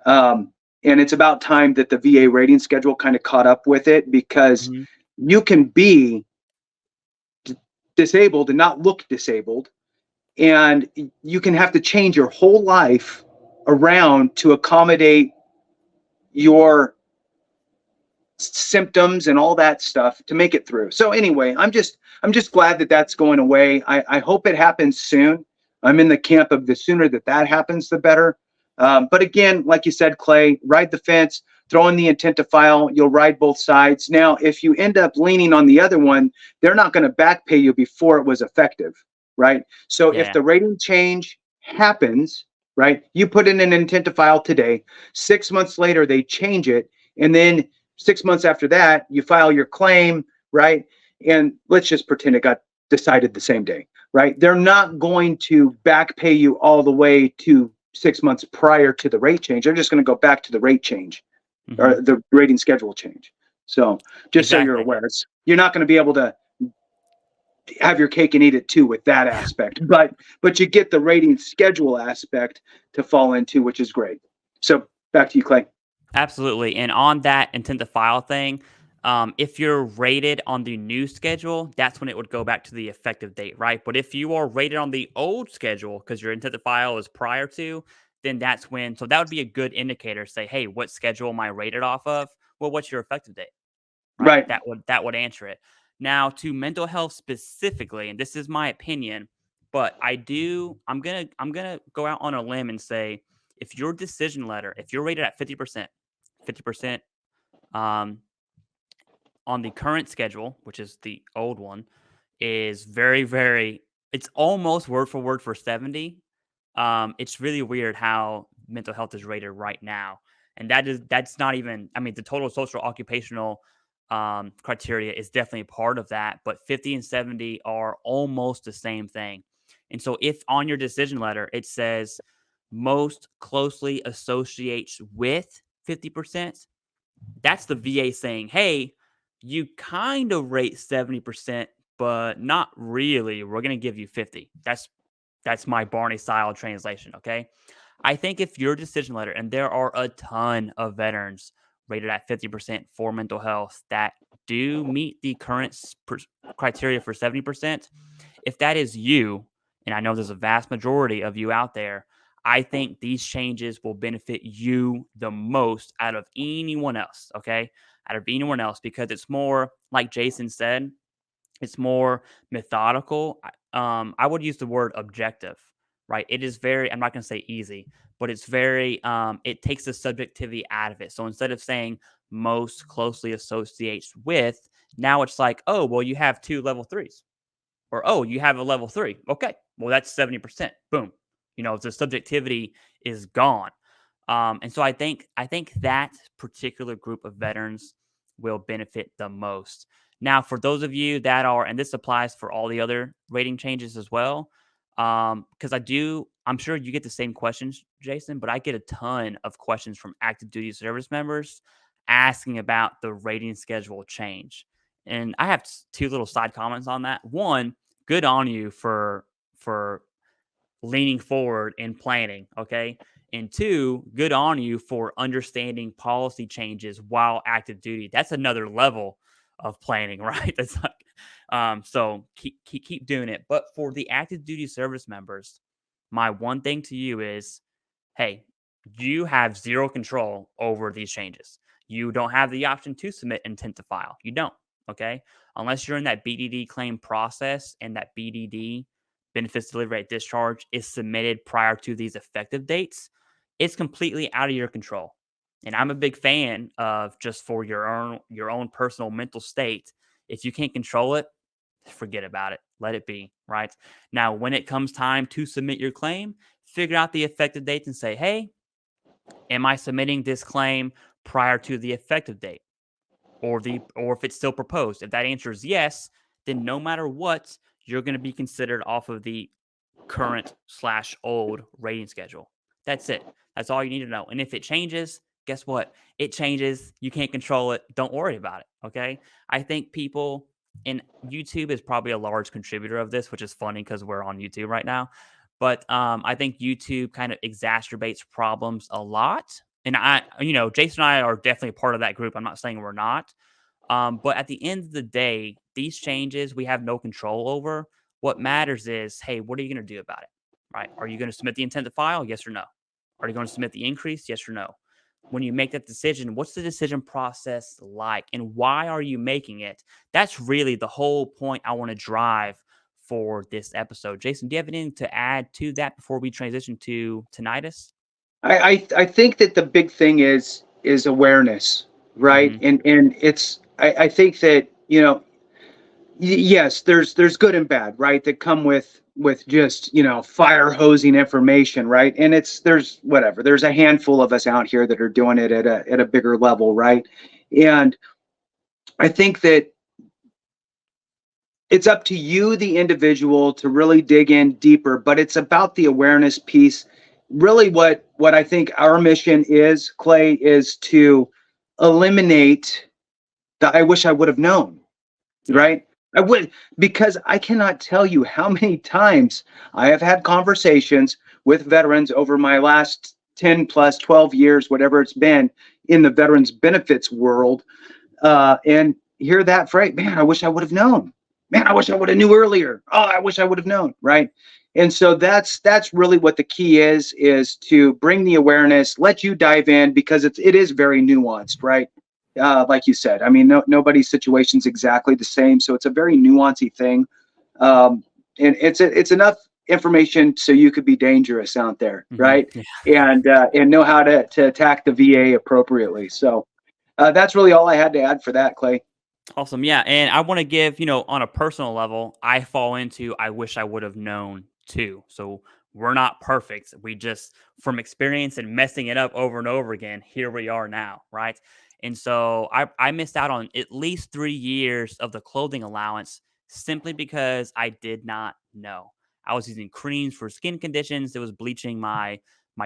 And it's about time that the VA rating schedule kind of caught up with it, because Hmm. you can be disabled and not look disabled, and you can have to change your whole life around to accommodate your symptoms and all that stuff to make it through. So anyway, I'm just glad that that's going away. I hope it happens soon. I'm in the camp of the sooner that happens, the better. But again, like you said, Clay, ride the fence, throw in the intent to file. You'll ride both sides. Now, if you end up leaning on the other one, they're not going to back pay you before it was effective, right? So if Yeah. the rating change happens, right, you put in an intent to file today, 6 months later they change it, and then 6 months after that you file your claim, right? And let's just pretend it got decided the same day, right? They're not going to back pay you all the way to 6 months prior to the rate change. They're just going to go back to the rate change Hmm. or the rating schedule change. So just so you're Exactly. aware, you're not going to be able to have your cake and eat it too with that aspect, but you get the rating schedule aspect to fall into, which is great. So back to you, Clay. Absolutely. And on that intent to file thing, if you're rated on the new schedule, that's when it would go back to the effective date, right? But if you are rated on the old schedule because your intent to file is prior to, then that's when. So that would be a good indicator. Say, hey, what schedule am I rated off of? Well, what's your effective date? Right? Right. That would answer it. Now to mental health specifically, and this is my opinion, but I'm gonna go out on a limb and say if your decision letter, if you're rated at 50%, 50% um, on the current schedule, which is the old one, is very, very, it's almost word for word for 70. It's really weird how mental health is rated right now. And that's not even, I mean, the total social occupational criteria is definitely a part of that, but 50 and 70 are almost the same thing. And so if on your decision letter it says most closely associates with 50%, that's the VA saying, "Hey, you kind of rate 70%, but not really. We're going to give you 50." That's my Barney style translation, okay? I think if your decision letter, and there are a ton of veterans rated at 50% for mental health that do meet the current criteria for 70%, if that is you, and I know there's a vast majority of you out there, I think these changes will benefit you the most out of anyone else, okay? Out of anyone else, because it's more, like Jason said, it's more methodical. I would use the word objective, right? It is very, I'm not going to say easy, but it's very, it takes the subjectivity out of it. So instead of saying most closely associates with, now it's like, oh, well, you have two level threes, or oh, you have a level three. Okay, well, that's 70%. Boom. The subjectivity is gone. And so I think that particular group of veterans will benefit the most. Now, for those of you that are, and this applies for all the other rating changes as well, because I'm sure you get the same questions, Jason, but I get a ton of questions from active duty service members asking about the rating schedule change. And I have two little side comments on that. One, good on you for leaning forward and planning. Okay. And two, good on you for understanding policy changes while active duty. That's another level of planning, right? That's like, so keep doing it. But for the active duty service members, my one thing to you is, hey, you have zero control over these changes. You don't have the option to submit intent to file. You don't. Okay. Unless you're in that BDD claim process and that BDD, benefits delivery at discharge, is submitted prior to these effective dates, it's completely out of your control. And I'm a big fan of, just for your own personal mental state, if you can't control it, forget about it. Let it be, right? Now, when it comes time to submit your claim, figure out the effective dates and say, hey, am I submitting this claim prior to the effective date? Or if it's still proposed. If that answer is yes, then no matter what, you're going to be considered off of the current/old rating schedule. That's it. That's all you need to know. And if it changes, guess what? It changes. You can't control it. Don't worry about it. Okay. I think people, and YouTube is probably a large contributor of this, which is funny because we're on YouTube right now. But I think YouTube kind of exacerbates problems a lot. And Jason and I are definitely part of that group. I'm not saying we're not. But at the end of the day, these changes we have no control over. What matters is, hey, what are you going to do about it? Right? Are you going to submit the intent to file? Yes or no? Are you going to submit the increase? Yes or no? When you make that decision, what's the decision process like, and why are you making it? That's really the whole point I want to drive for this episode. Jason, do you have anything to add to that before we transition to tinnitus? I think that the big thing is awareness, right? Mm-hmm. And it's I think that, yes, there's good and bad, right? That come with just, fire hosing information, right? And there's a handful of us out here that are doing it at a bigger level, right? And I think that it's up to you, the individual, to really dig in deeper, but it's about the awareness piece. Really, what I think our mission is, Clay, is to eliminate the I wish I would have known, Yeah. right? I would, because I cannot tell you how many times I have had conversations with veterans over my last 10 plus 12 years, whatever it's been, in the veterans benefits world, and hear that phrase, man, I wish I would have known. Man, I wish I would have knew earlier. Oh, I wish I would have known, right? And so that's really what the key is to bring the awareness, let you dive in, because it is very nuanced, right? Like you said, I mean, nobody's situation's exactly the same, so it's a very nuancey thing, and it's enough information so you could be dangerous out there, Mm-hmm. right? Yeah. And know how to attack the VA appropriately. So that's really all I had to add for that, Clay. Awesome. Yeah. And I want to give, on a personal level, I fall into I wish I would have known too. So we're not perfect. We just, from experience and messing it up over and over again, here we are now. Right. And so I missed out on at least 3 years of the clothing allowance simply because I did not know. I was using creams for skin conditions. It was bleaching my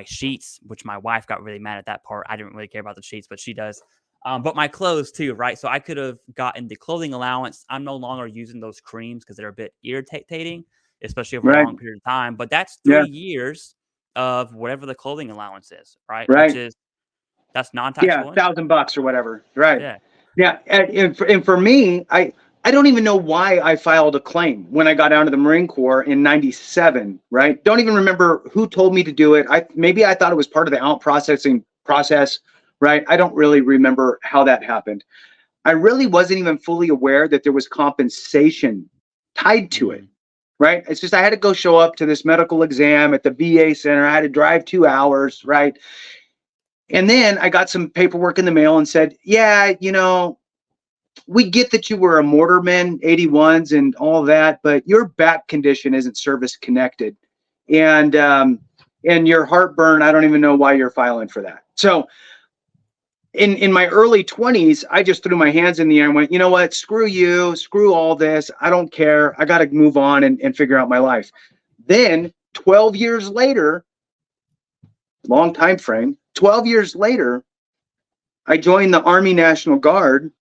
sheets, which my wife got really mad at that part. I didn't really care about the sheets, but she does. But my clothes too, right? So I could have gotten the clothing allowance. I'm no longer using those creams because they're a bit irritating, especially over a Right. long period of time. But that's Yeah. 3 years of whatever the clothing allowance is, right? Right. That's Yeah, non-taxable income. $1,000 or whatever. Right. Yeah. Yeah. And for me, I don't even know why I filed a claim when I got out of the Marine Corps in '97. Right. Don't even remember who told me to do it. Maybe I thought it was part of the out processing process. Right. I don't really remember how that happened. I really wasn't even fully aware that there was compensation tied to it. Mhm. Right. It's just I had to go show up to this medical exam at the VA center. I had to drive 2 hours. Right. And then I got some paperwork in the mail and said, yeah, we get that you were a mortarman, 81s and all that, but your back condition isn't service connected. And your heartburn, I don't even know why you're filing for that. So in my early 20s, I just threw my hands in the air and went, you know what, screw you, screw all this. I don't care. I got to move on and figure out my life. Then 12 years later, long time frame, 12 years later, I joined the Army National Guard.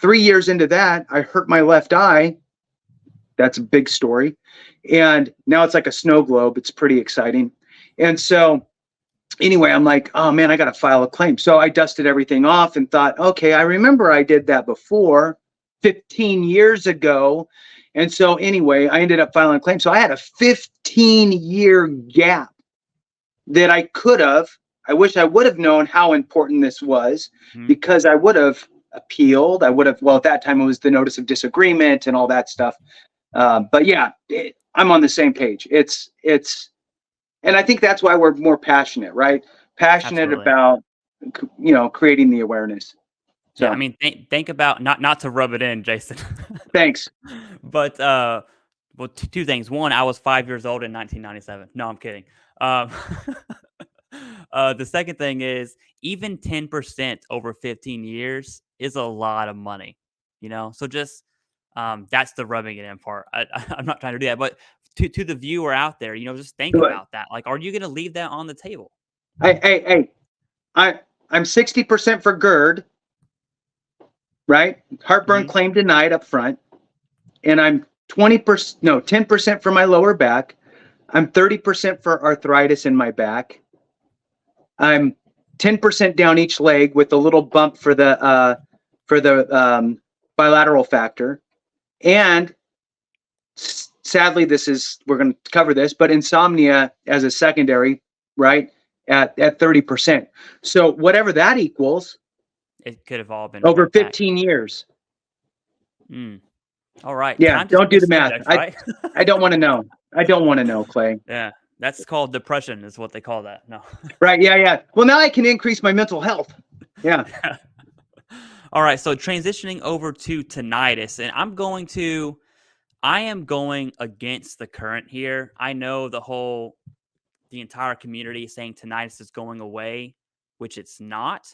3 years into that, I hurt my left eye. That's a big story. And now it's like a snow globe. It's pretty exciting. And so anyway, I'm like, oh man, I got to file a claim. So I dusted everything off and thought, okay, I remember I did that before 15 years ago. And so anyway, I ended up filing a claim. So I had a 15-year gap that I wish I would have known how important this was, because I would have appealed. Well, at that time it was the notice of disagreement and all that stuff. But yeah, I'm on the same page. And I think that's why we're more passionate, right? Passionate Absolutely. about, creating the awareness. Yeah, So I mean, think about not to rub it in, Jason, thanks. but well, two things. One, I was 5 years old in 1997. No, I'm kidding. Um, the second thing is even 10% over 15 years is a lot of money, So just that's the rubbing it in part. I'm not trying to do that, but to the viewer out there, just think But about that. Like, are you going to leave that on the table? hey, I'm 60% for GERD, right? Heartburn Hmm. claim denied up front. And I'm 10% for my lower back. I'm 30% for arthritis in my back. I'm 10% down each leg with a little bump for the bilateral factor. And sadly, we're going to cover this, but insomnia as a secondary, right, at 30%. So whatever that equals It could have all been over unpacked. 15 years. Mm. All right, Yeah, time to don't do switch the math. subjects, right? I don't want to know. I don't want to know, Clay. Yeah, that's called depression, is what they call that. No. Right. Yeah. Well, now I can increase my mental health. Yeah. All right, so transitioning over to tinnitus, and I am going against the current here. I know the entire community is saying tinnitus is going away, which it's not.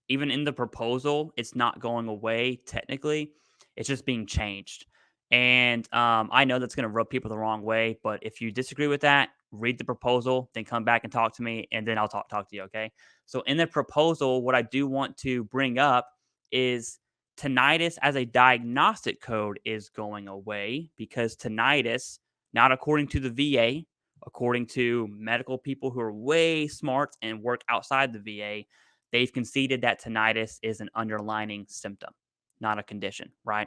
Even in the proposal, it's not going away technically. It's just being changed. And I know that's going to rub people the wrong way, but if you disagree with that, read the proposal, then come back and talk to me, and then I'll talk to you. Okay. So in the proposal, what I do want to bring up is tinnitus as a diagnostic code is going away, because tinnitus, not according to the VA, according to medical people who are way smart and work outside the VA, they've conceded that tinnitus is an underlying symptom, not a condition, right?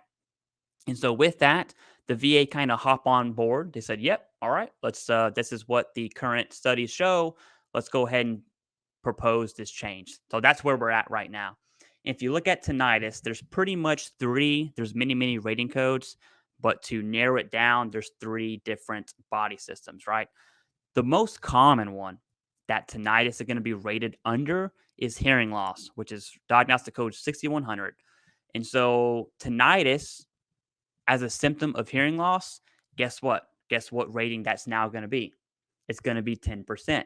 And so with that, the VA kind of hop on board. They said, "Yep, all right, let's. This is what the current studies show. Let's go ahead and propose this change." So that's where we're at right now. If you look at tinnitus, there's pretty much three. There's many rating codes, but to narrow it down, there's three different body systems, right? The most common one that tinnitus is going to be rated under is hearing loss, which is diagnostic code 6100. And so tinnitus as a symptom of hearing loss, guess what? Guess what rating that's now going to be? It's going to be 10%.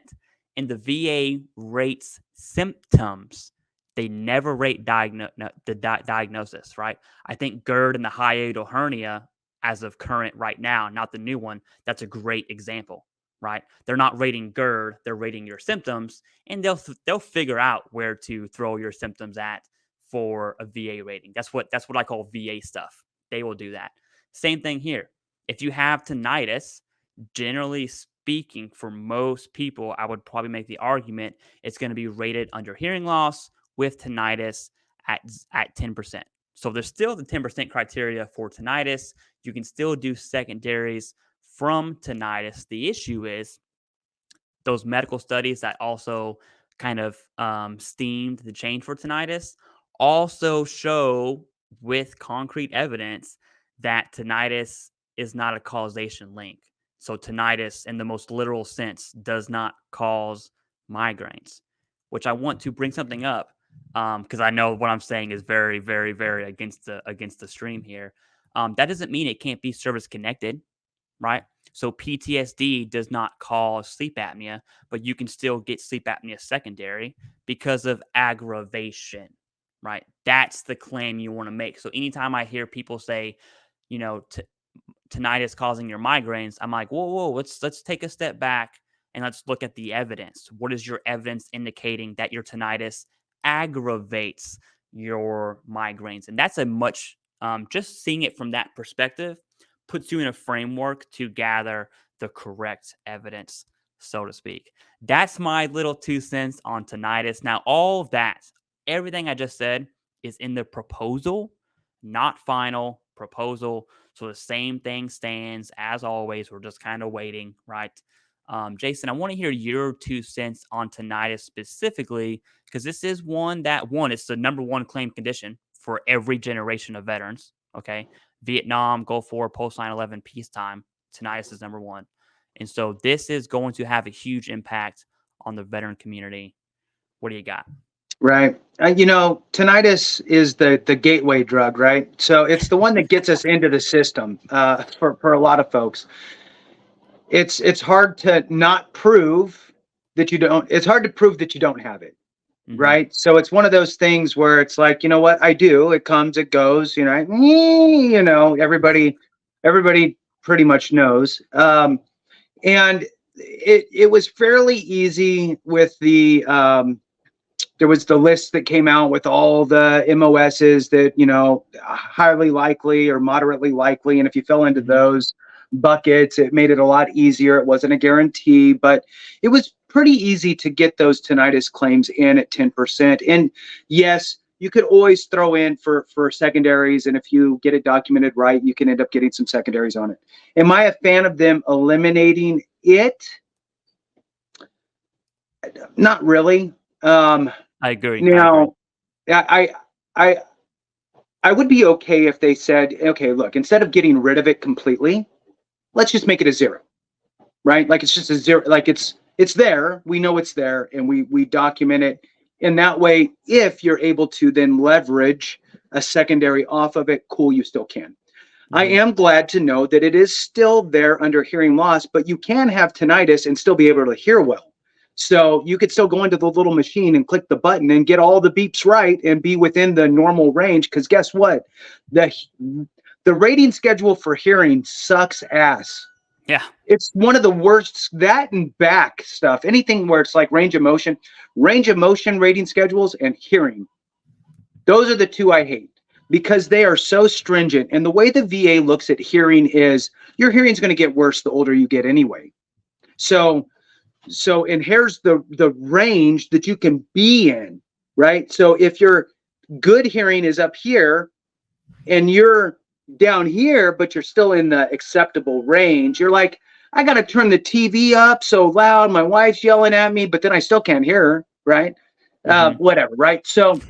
And the VA rates symptoms. They never rate diagnosis, right? I think GERD and the hiatal hernia, as of current right now, not the new one, that's a great example, right? They're not rating GERD, they're rating your symptoms, and they'll figure out where to throw your symptoms at for a VA rating. That's what I call VA stuff. They will do that. Same thing here. If you have tinnitus, generally speaking, for most people, I would probably make the argument it's going to be rated under hearing loss with tinnitus at 10%. So there's still the 10% criteria for tinnitus. You can still do secondaries from tinnitus. The issue is those medical studies that also kind of steamed the change for tinnitus also show with concrete evidence that tinnitus is not a causation link. So tinnitus, in the most literal sense, does not cause migraines, which I want to bring something up because I know what I'm saying is very against the stream here. That doesn't mean it can't be service connected, right? So PTSD does not cause sleep apnea, but you can still get sleep apnea secondary because of aggravation, right? That's the claim you want to make. So anytime I hear people say, you know, tinnitus causing your migraines, I'm like, whoa, let's take a step back and let's look at the evidence. What is your evidence indicating that your tinnitus aggravates your migraines? And that's a much just seeing it from that perspective puts you in a framework to gather the correct evidence, so to speak. That's my little 2 cents on tinnitus. Now, all of that, everything I just said is in the proposal, not final proposal. So the same thing stands as always. We're just kind of waiting, right? Jason, I want to hear your 2 cents on tinnitus specifically, because this is it's the number one claim condition for every generation of veterans. Okay. Vietnam, Gulf War, post 9/11, peacetime, tinnitus is number one. And so this is going to have a huge impact on the veteran community. What do you got? Right. Tinnitus is the gateway drug, right? So it's the one that gets us into the system for a lot of folks. It's hard to not prove that you don't. It's hard to prove that you don't have it, right? So it's one of those things where it's like, you know what, I do. It comes, it goes. Everybody pretty much knows. And it was fairly easy with the there was the list that came out with all the MOSs that, highly likely or moderately likely. And if you fell into those buckets, it made it a lot easier. It wasn't a guarantee, but it was pretty easy to get those tinnitus claims in at 10%. And yes, you could always throw in for secondaries. And if you get it documented right, you can end up getting some secondaries on it. Am I a fan of them eliminating it? Not really. I agree. Now, I would be okay if they said, okay, look, instead of getting rid of it completely, let's just make it a zero, right? Like it's just a zero, like it's there. We know it's there, and we document it. And that way, if you're able to then leverage a secondary off of it, cool, you still can. I am glad to know that it is still there under hearing loss, but you can have tinnitus and still be able to hear well. So you could still go into the little machine and click the button and get all the beeps right and be within the normal range. Because guess what? The rating schedule for hearing sucks ass. Yeah. It's one of the worst, that and back stuff. Anything where it's like range of motion rating schedules, and hearing. Those are the two I hate because they are so stringent. And the way the VA looks at hearing is your hearing is going to get worse the older you get anyway. So and here's the range that you can be in, right? So if your good hearing is up here and you're down here, but you're still in the acceptable range, you're like, I got to turn the TV up so loud. My wife's yelling at me, but then I still can't hear her, right? Whatever, right? So,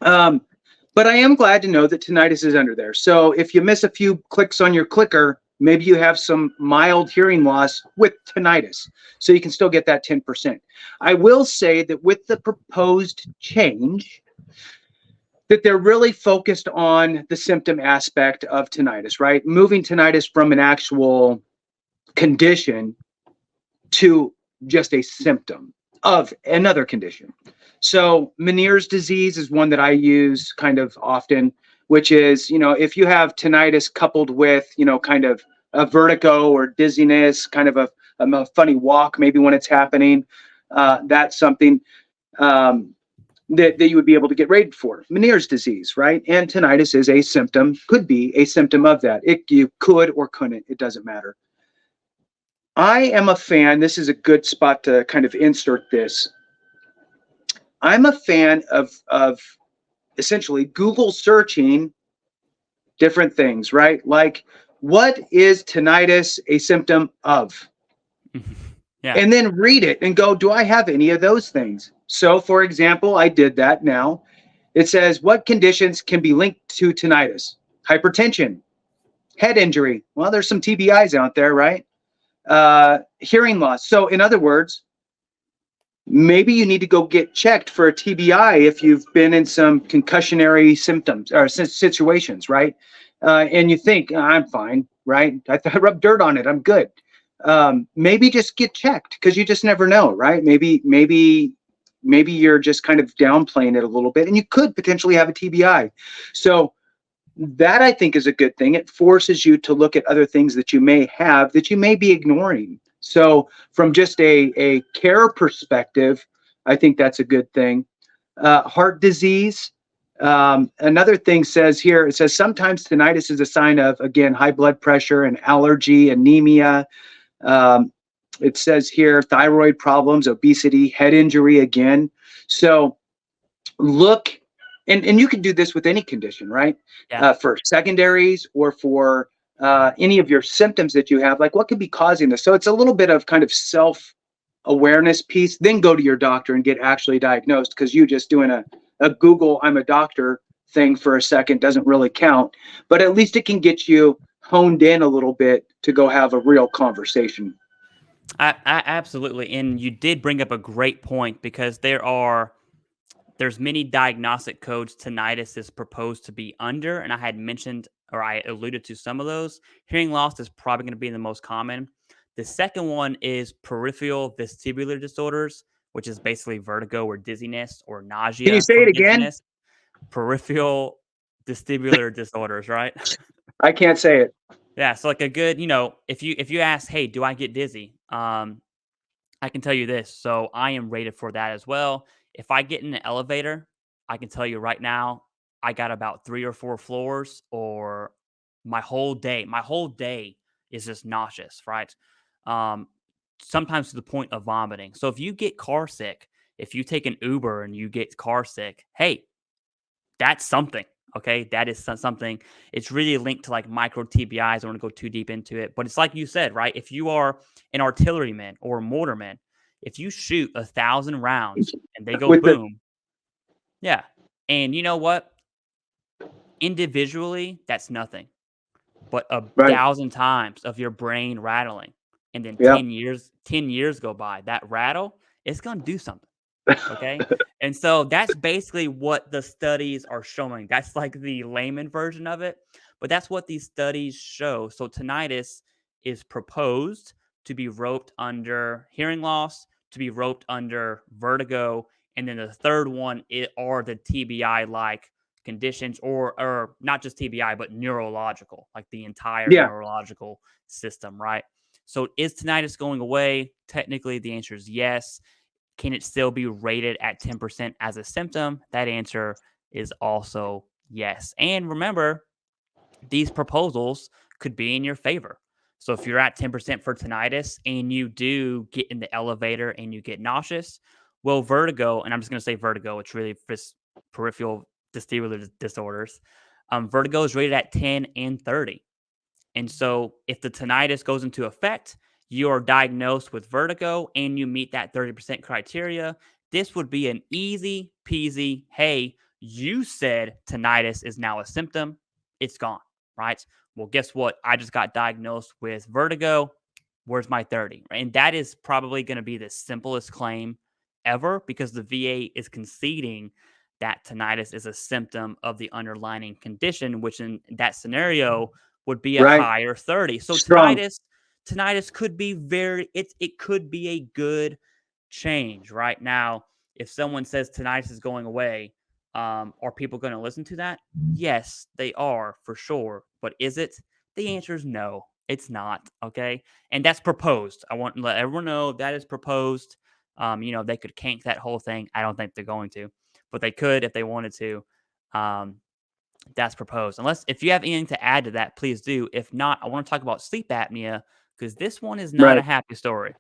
but I am glad to know that tinnitus is under there. So if you miss a few clicks on your clicker, maybe you have some mild hearing loss with tinnitus, so you can still get that 10%. I will say that with the proposed change, that they're really focused on the symptom aspect of tinnitus, right? Moving tinnitus from an actual condition to just a symptom of another condition. So Meniere's disease is one that I use kind of often, which is, if you have tinnitus coupled with, kind of a vertigo or dizziness, kind of a funny walk, maybe when it's happening, that's something that you would be able to get rated for. Meniere's disease, right? And tinnitus is a symptom, could be a symptom of that. You could or couldn't, it doesn't matter. I am a fan, this is a good spot to kind of insert this. I'm a fan of essentially Google searching different things, right? Like, what is tinnitus a symptom of? Yeah. And then read it and go, do I have any of those things? So, for example, I did that now. It says, what conditions can be linked to tinnitus? Hypertension, head injury. Well, there's some TBIs out there, right? Hearing loss. So, in other words, maybe you need to go get checked for a TBI if you've been in some concussionary symptoms or situations, right? And you think, I'm fine, right? I rubbed dirt on it, I'm good. Maybe just get checked, because you just never know, right? Maybe you're just kind of downplaying it a little bit, and you could potentially have a TBI. So that, I think, is a good thing. It forces you to look at other things that you may have that you may be ignoring. So from just a care perspective, I think that's a good thing. Heart disease, Another thing says here, it says sometimes tinnitus is a sign of, again, high blood pressure and allergy, anemia. Um, it says here thyroid problems, obesity, head injury again. So look, and you can do this with any condition, right? Yeah. For secondaries or for any of your symptoms that you have, like what could be causing this? So it's a little bit of kind of self awareness piece, then go to your doctor and get actually diagnosed, because you just doing a Google I'm a doctor thing for a second doesn't really count, but at least it can get you honed in a little bit to go have a real conversation. I absolutely, and you did bring up a great point because there's many diagnostic codes tinnitus is proposed to be under, and I had mentioned or I alluded to some of those. Hearing loss is probably going to be the most common. The second one is peripheral vestibular disorders, which is basically vertigo or dizziness or Can you nausea say it from again? dizziness. Peripheral vestibular disorders, right? I can't say it. Yeah, so like a good, if you ask, hey, do I get dizzy? I can tell you this. So I am rated for that as well. If I get in an elevator, I can tell you right now, I got about 3 or 4 floors, or my whole day is just nauseous, right? Um, Sometimes to the point of vomiting. So if you get car sick, if you take an Uber and you get car sick, hey, that's something. Okay, that is something. It's really linked to like micro TBIs. I don't want to go too deep into it, but it's like you said, right? If you are an artilleryman or a mortarman, if you shoot 1,000 rounds and they go With the boom, yeah. And you know what? Individually, that's nothing. But a right, 1,000 times of your brain rattling, and then yeah, 10 years go by, that rattle, it's gonna do something. Okay. And so that's basically what the studies are showing. That's like the layman version of it, but that's what these studies show. So tinnitus is proposed to be roped under hearing loss, to be roped under vertigo, and then the third one are the TBI like conditions, or not just TBI, but neurological, like the entire yeah, neurological system, right? So is tinnitus going away? Technically, the answer is yes. Can it still be rated at 10% as a symptom? That answer is also yes. And remember, these proposals could be in your favor. So if you're at 10% for tinnitus and you do get in the elevator and you get nauseous, well, vertigo, and I'm just going to say vertigo, it's really just peripheral vestibular disorders. Vertigo is rated at 10 and 30. And so, if the tinnitus goes into effect, you are diagnosed with vertigo and you meet that 30% criteria. This would be an easy peasy, hey, you said tinnitus is now a symptom. It's gone, right? Well, guess what? I just got diagnosed with vertigo. Where's my 30? And that is probably going to be the simplest claim ever because the VA is conceding that tinnitus is a symptom of the underlying condition, which in that scenario would be a right, higher 30. So strong, tinnitus could be it could be a good change right now. If someone says tinnitus is going away, are people going to listen to that? Yes, they are for sure. But is it? The answer is no. It's not. Okay, and that's proposed. I want to let everyone know that is proposed. They could cank that whole thing. I don't think they're going to, but they could if they wanted to. Um, that's proposed. Unless if you have anything to add to that, please do. If not, I want to talk about sleep apnea because this one is not a right. happy story.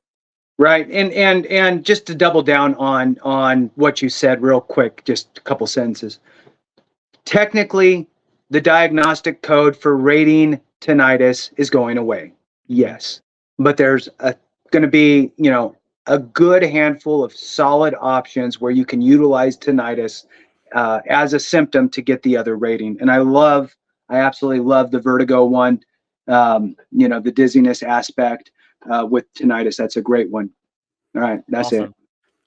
Right. And just to double down on what you said real quick, just a couple sentences. Technically, the diagnostic code for rating tinnitus is going away. Yes. But there's going to be, a good handful of solid options where you can utilize tinnitus as a symptom to get the other rating. And I absolutely love the vertigo one, the dizziness aspect with tinnitus. That's a great one. All right, that's it. Awesome.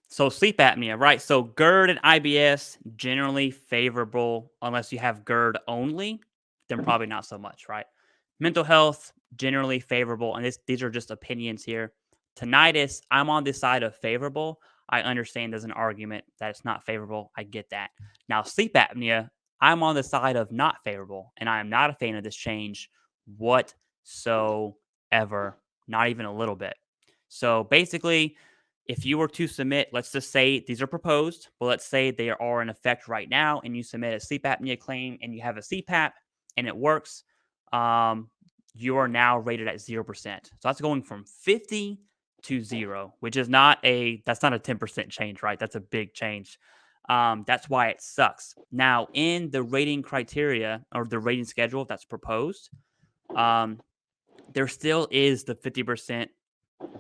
So sleep apnea, right? So GERD and IBS generally favorable unless you have GERD only, then probably not so much, right? Mental health generally favorable, and these are just opinions here. Tinnitus, I'm on the side of favorable. I understand there's an argument that it's not favorable. I get that. Now sleep apnea, I'm on the side of not favorable, and I am not a fan of this change whatsoever, not even a little bit. So basically, If you were to submit, let's just say these are proposed, but let's say they are in effect right now, and you submit a sleep apnea claim and you have a CPAP and it works, um, you are now rated at 0%. So that's going from 50 to 0, which is that's not a 10% change, right? That's a big change. That's why it sucks. Now, in the rating criteria or the rating schedule that's proposed, um, there still is the 50%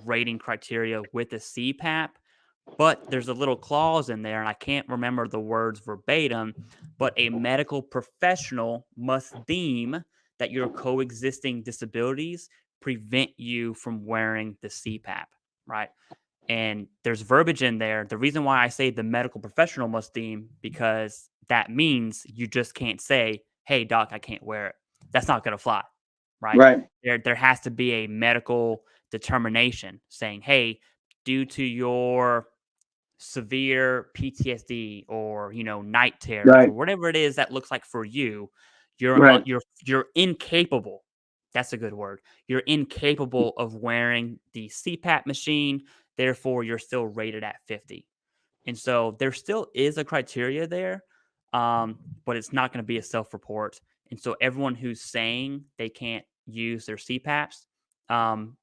rating criteria with the CPAP, but there's a little clause in there, and I can't remember the words verbatim, but a medical professional must deem that your coexisting disabilities prevent you from wearing the CPAP, right? And there's verbiage in there. The reason why I say the medical professional must deem, because that means you just can't say, "Hey, doc, I can't wear it." That's not going to fly, right? Right. There has to be a medical determination saying, "Hey, due to your severe PTSD or night terrors or Right. whatever it is that looks like for you, you're Right. you're incapable." That's a good word. You're incapable of wearing the CPAP machine. Therefore, you're still rated at 50. And so there still is a criteria there, but it's not going to be a self-report. And so everyone who's saying they can't use their CPAPs, um,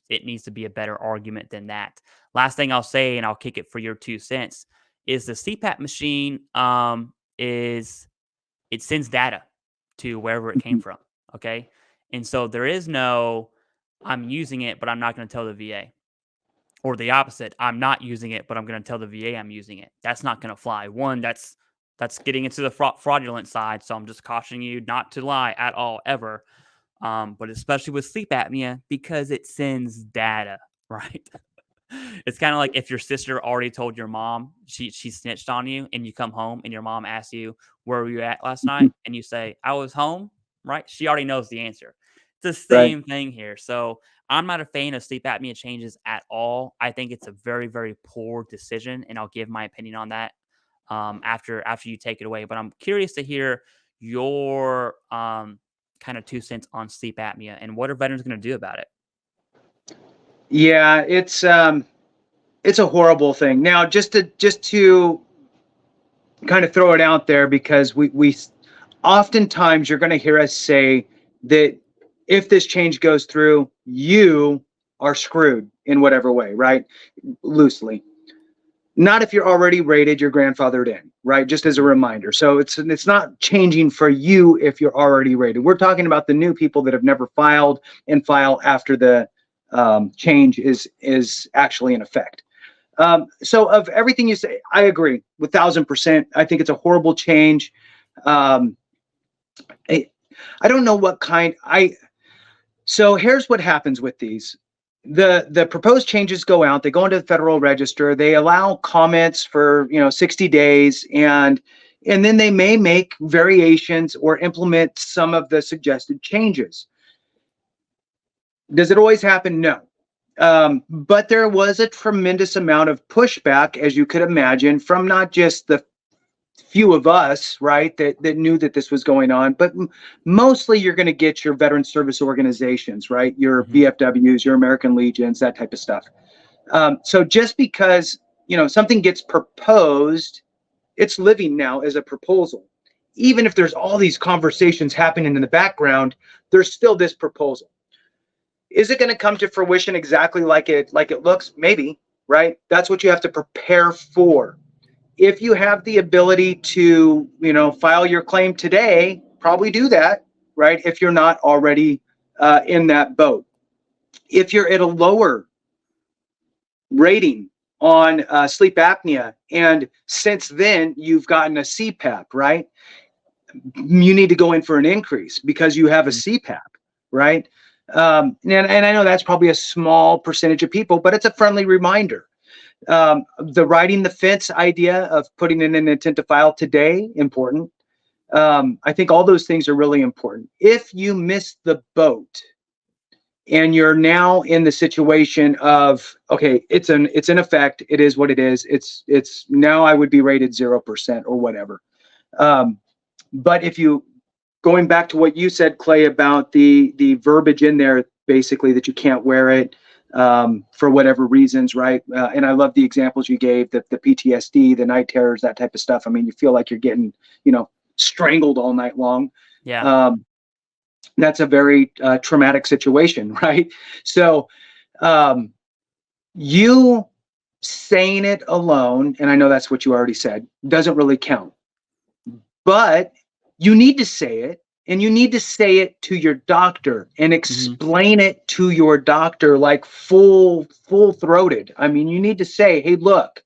it needs to be a better argument than that. Last thing I'll say, and I'll kick it for your 2 cents, is the CPAP machine is it sends data to wherever it came Mhm. from. Okay, and so there is no I'm using it, but I'm not going to tell the VA. Or the opposite, I'm not using it, but I'm going to tell the VA I'm using it. That's not going to fly. One, that's getting into the fraudulent side. So I'm just cautioning you not to lie at all, ever. But especially with sleep apnea, because it sends data, right? It's kind of like if your sister already told your mom she snitched on you, and you come home and your mom asks you, "Where were you at last night?" And you say, "I was home," right? She already knows the answer. It's the Right. same thing here. So I'm not a fan of sleep apnea changes at all. I think it's a very, very poor decision, and I'll give my opinion on that after you take it away. But I'm curious to hear your kind of 2 cents on sleep apnea and what are veterans going to do about it. Yeah, it's a horrible thing. Now, just to kind of throw it out there, because we oftentimes you're going to hear us say that if this change goes through, you are screwed in whatever way, right? Loosely. Not if you're already rated, you're grandfathered in, right? Just as a Mhm. reminder. So it's not changing for you if you're already rated. We're talking about the new people that have never filed and file after the change is actually in effect. So of everything you say, I agree with 1,000%. I think it's a horrible change. Um, I, I don't know what kind. So here's what happens with these. The proposed changes go out, they go into the Federal Register, they allow comments for 60 days, and then they may make variations or implement some of the suggested changes. Does it always happen? No. But there was a tremendous amount of pushback, as you could imagine, from not just the few of us, right, that knew that this was going on, but mostly you're going to get your veteran service organizations, right, your Mhm. VFWs, your American Legions, that type of stuff. So just because something gets proposed, it's living now as a proposal. Even if there's all these conversations happening in the background, there's still this proposal. Is it going to come to fruition exactly like it looks? Maybe, right? That's what you have to prepare for. If you have the ability to, file your claim today, probably do that, right? If you're not already in that boat. If you're at a lower rating on sleep apnea, and since then you've gotten a CPAP, right? You need to go in for an increase because you have a Mhm. CPAP, right? And I know that's probably a small percentage of people, but it's a friendly reminder. The riding the fence idea of putting in an intent to file today, important. I think all those things are really important. If you miss the boat and you're now in the situation of, okay, it's in effect, it is what it is. It's now I would be rated 0% or whatever. But if you going back to what you said, Clay, about the verbiage in there, basically that you can't wear it. for whatever reasons, right? And I love the examples you gave, the PTSD, the night terrors, that type of stuff. I mean, you feel like you're getting, strangled all night long. Yeah. Um, that's a very traumatic situation, right? So um, you saying it alone, and I know that's what you already said, doesn't really count. But you need to say it, and you need to say it to your doctor and Hmm. explain it to your doctor like full throated. I mean, you need to say, "Hey, look,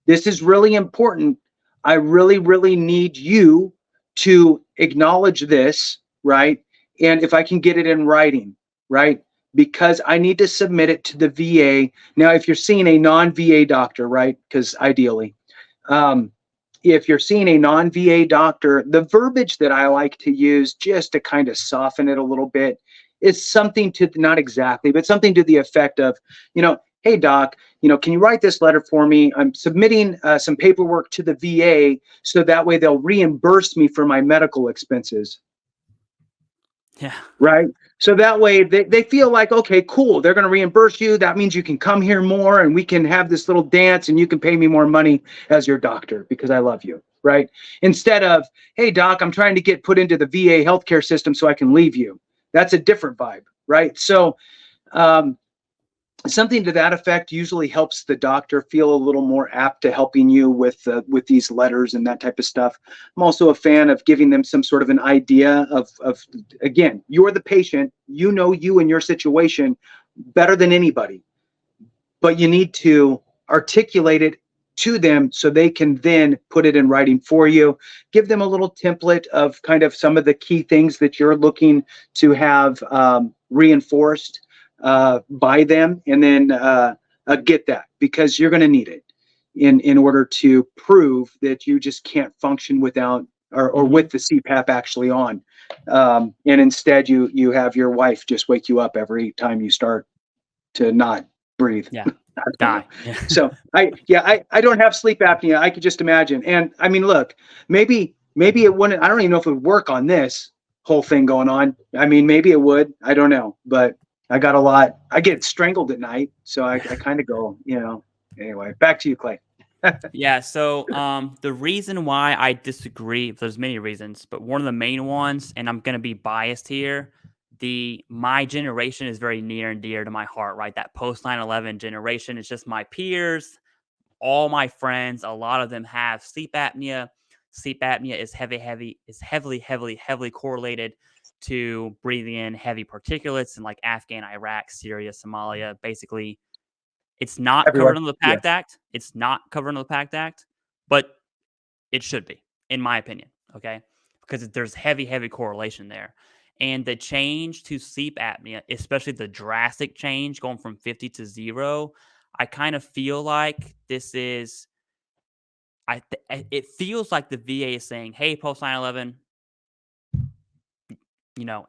this is really important. I really, really need you to acknowledge this, right? And if I can get it in writing, right? Because I need to submit it to the VA." Now, if you're seeing a non-VA doctor, right? Because ideally, um, if you're seeing a non-VA doctor, the verbiage that I like to use just to kind of soften it a little bit is something to, not exactly, but something to the effect of, "Hey, doc, can you write this letter for me? I'm submitting some paperwork to the VA so that way they'll reimburse me for my medical expenses." Yeah. Right? So that way they feel like, okay, cool, they're going to reimburse you. That means you can come here more and we can have this little dance and you can pay me more money as your doctor because I love you. Right? Instead of, "Hey, doc, I'm trying to get put into the VA healthcare system so I can leave you." That's a different vibe. Right? So, um, something to that effect usually helps the doctor feel a little more apt to helping you with these letters and that type of stuff. I'm also a fan of giving them some sort of an idea of again, you're the patient, you and your situation better than anybody, but you need to articulate it to them so they can then put it in writing for you. Give them a little template of kind of some of the key things that you're looking to have reinforced by them, and then get that, because you're going to need it in order to prove that you just can't function without or Hmm. with the CPAP actually on. And instead you have your wife just wake you up every time you start to not breathe. Yeah. I don't know. Die. Yeah. So I don't have sleep apnea. I could just imagine. And I mean, look, maybe it wouldn't. I don't even know if it would work on this whole thing going on. I mean, maybe it would. I don't know. But I got a lot. I get strangled at night, so I kind of go. Anyway, back to you, Clay. Yeah, so the reason why I disagree, there's many reasons, but one of the main ones, and I'm gonna be biased here, my generation is very near and dear to my heart, right? That post 9/11 generation, it's just my peers, all my friends, a lot of them have sleep apnea. Sleep apnea is heavily correlated to breathing in heavy particulates in like Afghan, Iraq, Syria, Somalia, basically it's not covered Everywhere. under the Yeah. PACT Act. It's not covered under the PACT Act, but it should be, in my opinion. Okay, because there's heavy correlation there, and the change to sleep apnea, especially the drastic change going from 50 to 0, I kind of feel like this is. It feels like the VA is saying, "Hey, post 9/11,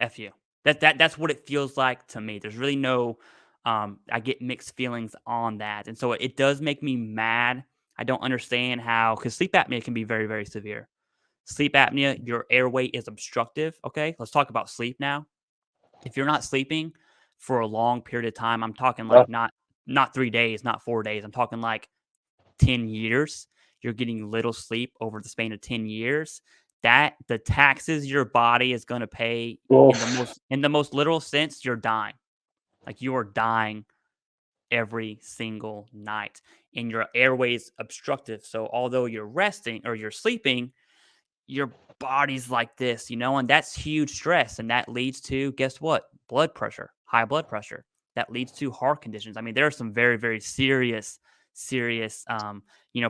f you." That's what it feels like to me. There's really no I get mixed feelings on that. And so it does make me mad. I don't understand how, cuz sleep apnea can be very severe. Sleep apnea, your airway is obstructive, okay? Let's talk about sleep now. If you're not sleeping for a long period of time, I'm talking Uh, like not 3 days, not 4 days. I'm talking like 10 years, you're getting little sleep over the span of 10 years, that the taxes your body is going to pay Oof. in the most literal sense, you're dying. Like you are dying every single night and your airways obstructive. So although you're resting or you're sleeping, your body's like this, and that's huge stress. And that leads to, guess what? Blood pressure, high blood pressure. That leads to heart conditions. I mean, there are some very serious,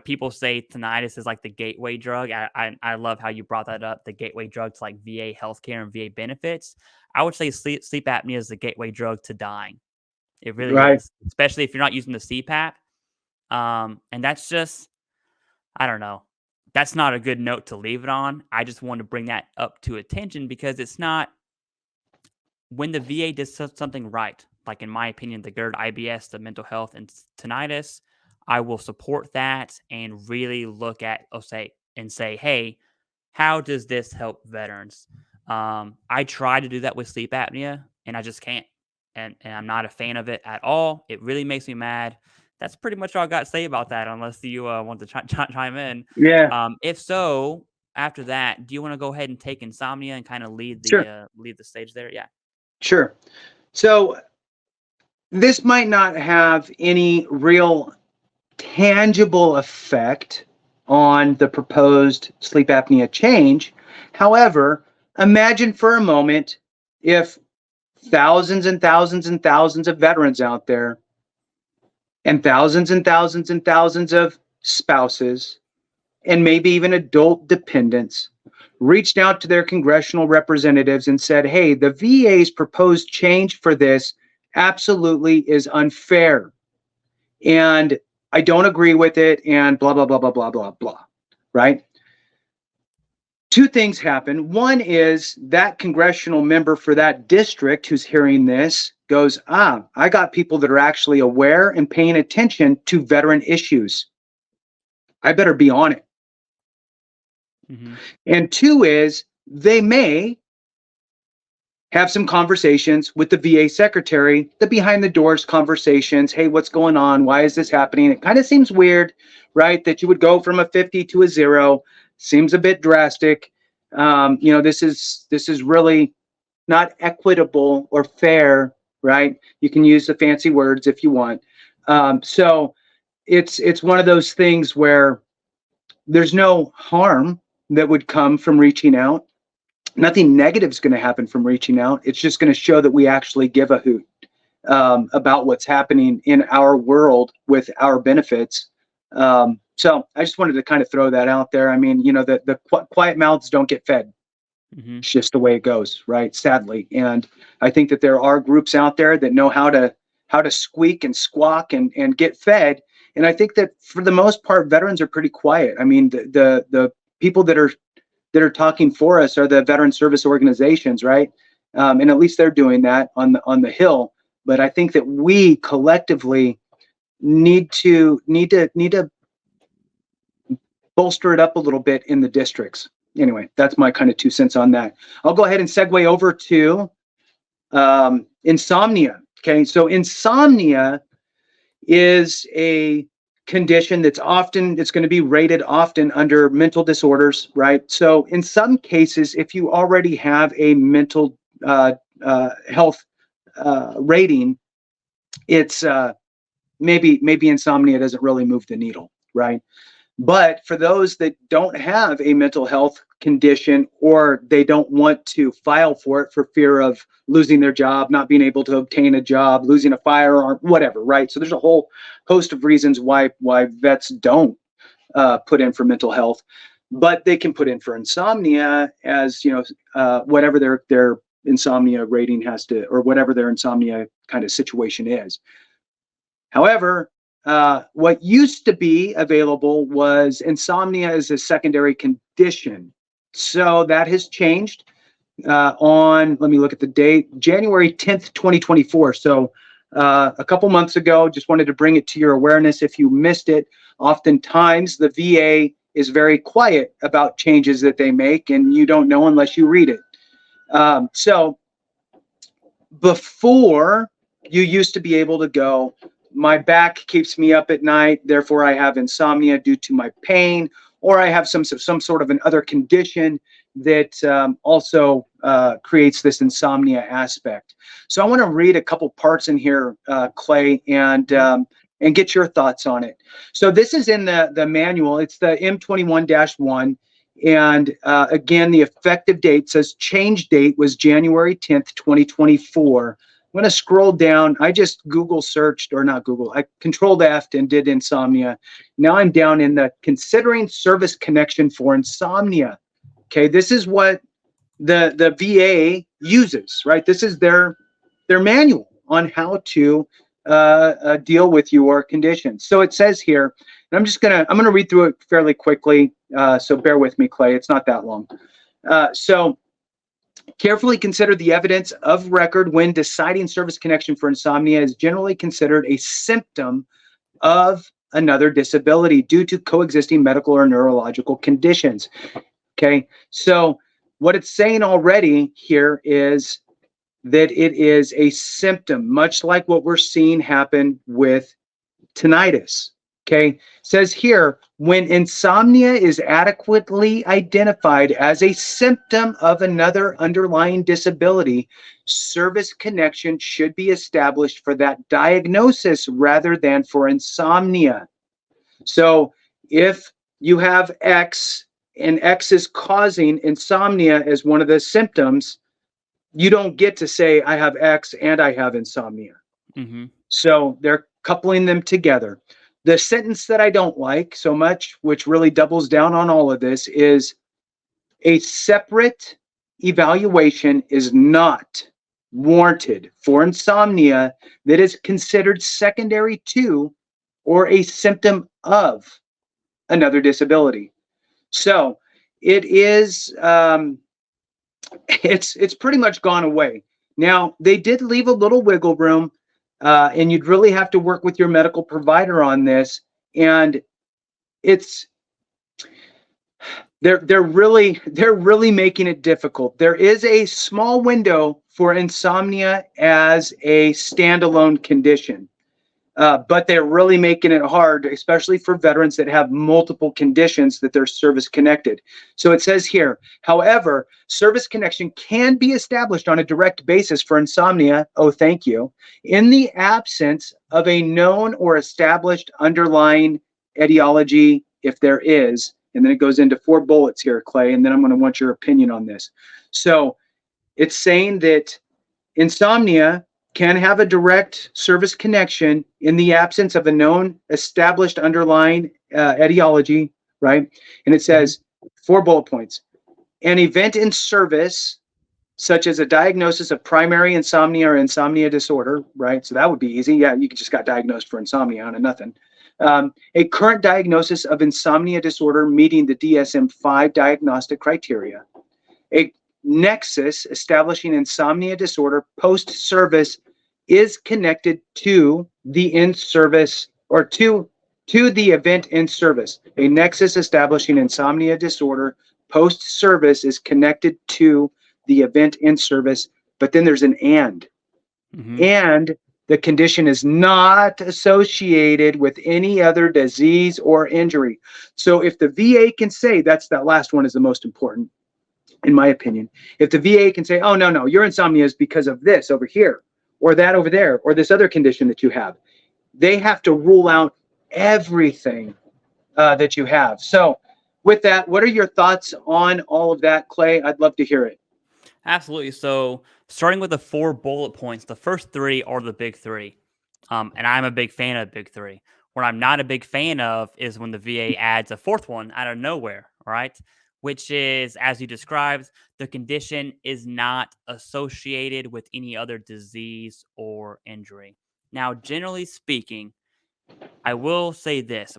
people say tinnitus is like the gateway drug. I love how you brought that up, the gateway drug to like VA healthcare and VA benefits. I would say sleep apnea is the gateway drug to dying. It really Right. is, especially if you're not using the CPAP. And that's just, I don't know. That's not a good note to leave it on. I just want to bring that up to attention because it's not, when the VA does something right, like in my opinion, the GERD, IBS, the mental health, and tinnitus, I will support that and really look at, say, hey, how does this help veterans? I try to do that with sleep apnea, and I just can't. and I'm not a fan of it at all. It really makes me mad. That's pretty much all I got to say about that, unless you want to chime in. Yeah, If so, after that, do you want to go ahead and take insomnia and kind of sure, lead the stage there? Yeah. sure. So this might not have any real tangible effect on the proposed sleep apnea change. However, imagine for a moment if thousands and thousands and thousands of veterans out there and thousands of spouses and maybe even adult dependents reached out to their congressional representatives and said, hey, the VA's proposed change for this absolutely is unfair. And I don't agree with it, and blah, blah, blah, blah, blah, blah, blah, right? Two things happen. One is that congressional member for that district who's hearing this goes, I got people that are actually aware and paying attention to veteran issues. I better be on it. Mm-hmm. And two is they may have some conversations with the VA secretary, the behind the doors conversations. Hey, what's going on? Why is this happening? It kind of seems weird, right? That you would go from a 50 to a 0. Seems a bit drastic. This is really not equitable or fair, right? You can use the fancy words if you want. So it's one of those things where there's no harm that would come from reaching out. Nothing negative is going to happen from reaching out. It's just going to show that we actually give a hoot about what's happening in our world with our benefits. So I just wanted to kind of throw that out there. I mean, the quiet mouths don't get fed. Mm-hmm. It's just the way it goes, right? Sadly. And I think that there are groups out there that know how to squeak and squawk and get fed. And I think that for the most part, veterans are pretty quiet. I mean, the people that are talking for us are the veteran service organizations, right? And at least they're doing that on the Hill. But I think that we collectively need to bolster it up a little bit in the districts. Anyway, that's my kind of 2 cents on that. I'll go ahead and segue over to insomnia. Okay, so insomnia is a condition that's going to be rated often under mental disorders, right? So in some cases, if you already have a mental health rating, it's maybe insomnia doesn't really move the needle, right? But for those that don't have a mental health condition, or they don't want to file for it for fear of losing their job, not being able to obtain a job, losing a firearm, whatever, right? So there's a whole host of reasons why vets don't put in for mental health, but they can put in for insomnia as, whatever their insomnia rating has to, or whatever their insomnia kind of situation is. However, what used to be available was insomnia as a secondary condition. So that has changed let me look at the date, January 10th, 2024. So a couple months ago, just wanted to bring it to your awareness if you missed it. Oftentimes, the VA is very quiet about changes that they make, and you don't know unless you read it. So before, you used to be able to go, my back keeps me up at night, therefore I have insomnia due to my pain, or I have some sort of an other condition that also creates this insomnia aspect. So I want to read a couple parts in here, Clay, and get your thoughts on it. So this is in the manual. It's the M21-1. And again, the effective date says change date was January 10th, 2024. I'm going to scroll down. I just Google searched, or not Google, I Controlled F and did insomnia. Now I'm down in the considering service connection for insomnia. Okay, this is what the VA uses, right? This is their manual on how to deal with your conditions. So it says here, and I'm gonna read through it fairly quickly. So bear with me, Clay. It's not that long. So carefully consider the evidence of record when deciding service connection for insomnia is generally considered a symptom of another disability due to coexisting medical or neurological conditions. Okay, so what it's saying already here is that it is a symptom, much like what we're seeing happen with tinnitus. Okay, says here, when insomnia is adequately identified as a symptom of another underlying disability, service connection should be established for that diagnosis rather than for insomnia. So if you have X and X is causing insomnia as one of the symptoms, you don't get to say, I have X and I have insomnia. Mm-hmm. So they're coupling them together. The sentence that I don't like so much, which really doubles down on all of this, is a separate evaluation is not warranted for insomnia that is considered secondary to or a symptom of another disability. So it is, it's pretty much gone away. Now, they did leave a little wiggle room, and you'd really have to work with your medical provider on this. And it's they're really making it difficult. There is a small window for insomnia as a standalone condition. But they're really making it hard, especially for veterans that have multiple conditions that they're service connected. So it says here, however, service connection can be established on a direct basis for insomnia. Oh, thank you. In the absence of a known or established underlying etiology, if there is. And then it goes into 4 bullets here, Clay, and then I'm going to want your opinion on this. So it's saying that insomnia can have a direct service connection in the absence of a known established underlying etiology, right? And it says 4 bullet points. An event in service, such as a diagnosis of primary insomnia or insomnia disorder, right? So that would be easy. Yeah, you just got diagnosed for insomnia out of nothing. A current diagnosis of insomnia disorder meeting the DSM-5 diagnostic criteria. A nexus establishing insomnia disorder post-service is connected to the in-service or to the event in service. A nexus establishing insomnia disorder post-service is connected to the event in service, but then there's an and. Mm-hmm. And the condition is not associated with any other disease or injury. So if the VA can say, that last one is the most important, in my opinion. If the VA can say, oh, no, your insomnia is because of this over here, or that over there, or this other condition that you have, they have to rule out everything that you have. So with that, what are your thoughts on all of that, Clay? I'd love to hear it. Absolutely. So, starting with the 4 bullet points, the first 3 are the big 3. And I'm a big fan of the big 3. What I'm not a big fan of is when the VA adds a 4th one out of nowhere, right? Which is, as you described, the condition is not associated with any other disease or injury. Now, generally speaking, I will say this.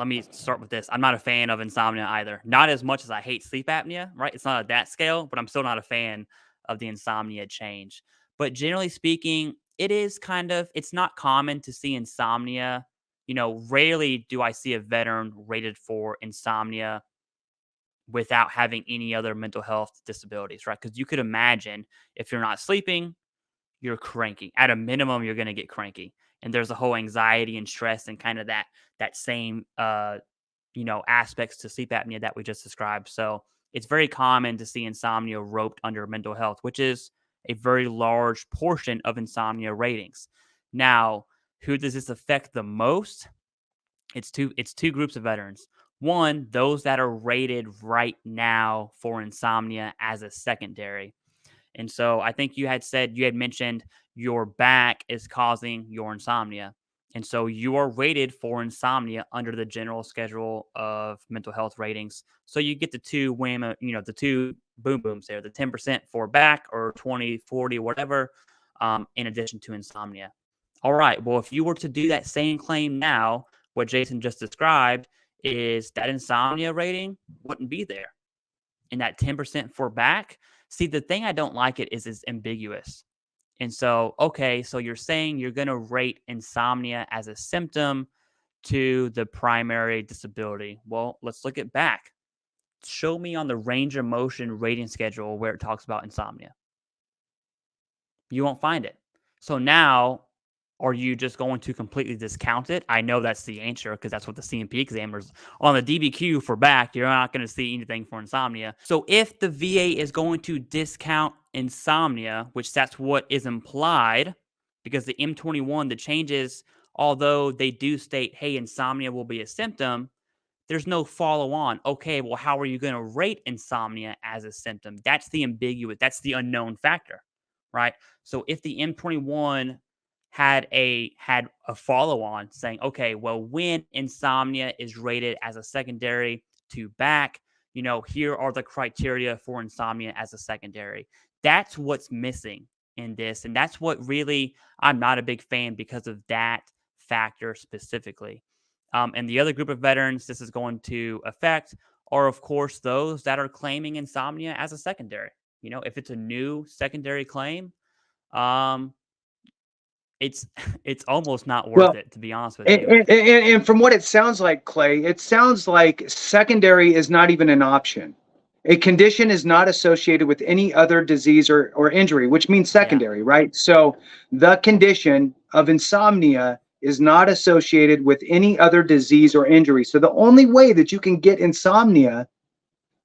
Let me start with this. I'm not a fan of insomnia either. Not as much as I hate sleep apnea, right? It's not at that scale, but I'm still not a fan of the insomnia change. But generally speaking, it's not common to see insomnia. Rarely do I see a veteran rated for insomnia without having any other mental health disabilities, right? Because you could imagine if you're not sleeping, you're cranky. At a minimum, you're going to get cranky. And there's a whole anxiety and stress and kind of that same aspects to sleep apnea that we just described. So it's very common to see insomnia roped under mental health, which is a very large portion of insomnia ratings. Now, who does this affect the most? It's two groups of veterans. One, those that are rated right now for insomnia as a secondary. And so I think you had mentioned your back is causing your insomnia. And so you are rated for insomnia under the general schedule of mental health ratings. So you get the the 2 boom booms there, the 10% for back or 20, 40, whatever, in addition to insomnia. All right. Well, if you were to do that same claim now, what Jason just described is that insomnia rating wouldn't be there. And that 10% for back. See, the thing I don't like it is it's ambiguous. And so, okay, so you're saying you're going to rate insomnia as a symptom to the primary disability. Well, let's look at back. Show me on the range of motion rating schedule where it talks about insomnia. You won't find it. So now, are you just going to completely discount it? I know that's the answer because that's what the CMP examiners on the DBQ for back, you're not going to see anything for insomnia. So if the VA is going to discount insomnia, which that's what is implied, because the M21, the changes, although they do state, hey, insomnia will be a symptom, there's no follow on. Okay, well, how are you going to rate insomnia as a symptom? That's the ambiguous, that's the unknown factor, right? So if the M21 had a follow on saying, okay, well, when insomnia is rated as a secondary to back, here are the criteria for insomnia as a secondary. That's what's missing in this. And that's what really I'm not a big fan because of that factor specifically. And the other group of veterans this is going to affect are, of course, those that are claiming insomnia as a secondary. If it's a new secondary claim, um, it's it's almost not worth Well, it, to be honest with and, you. and from what it sounds like, Clay, it sounds like secondary is not even an option. A condition is not associated with any other disease or injury, which means Yeah. secondary, right? So the condition of insomnia is not associated with any other disease or injury. So the only way that you can get insomnia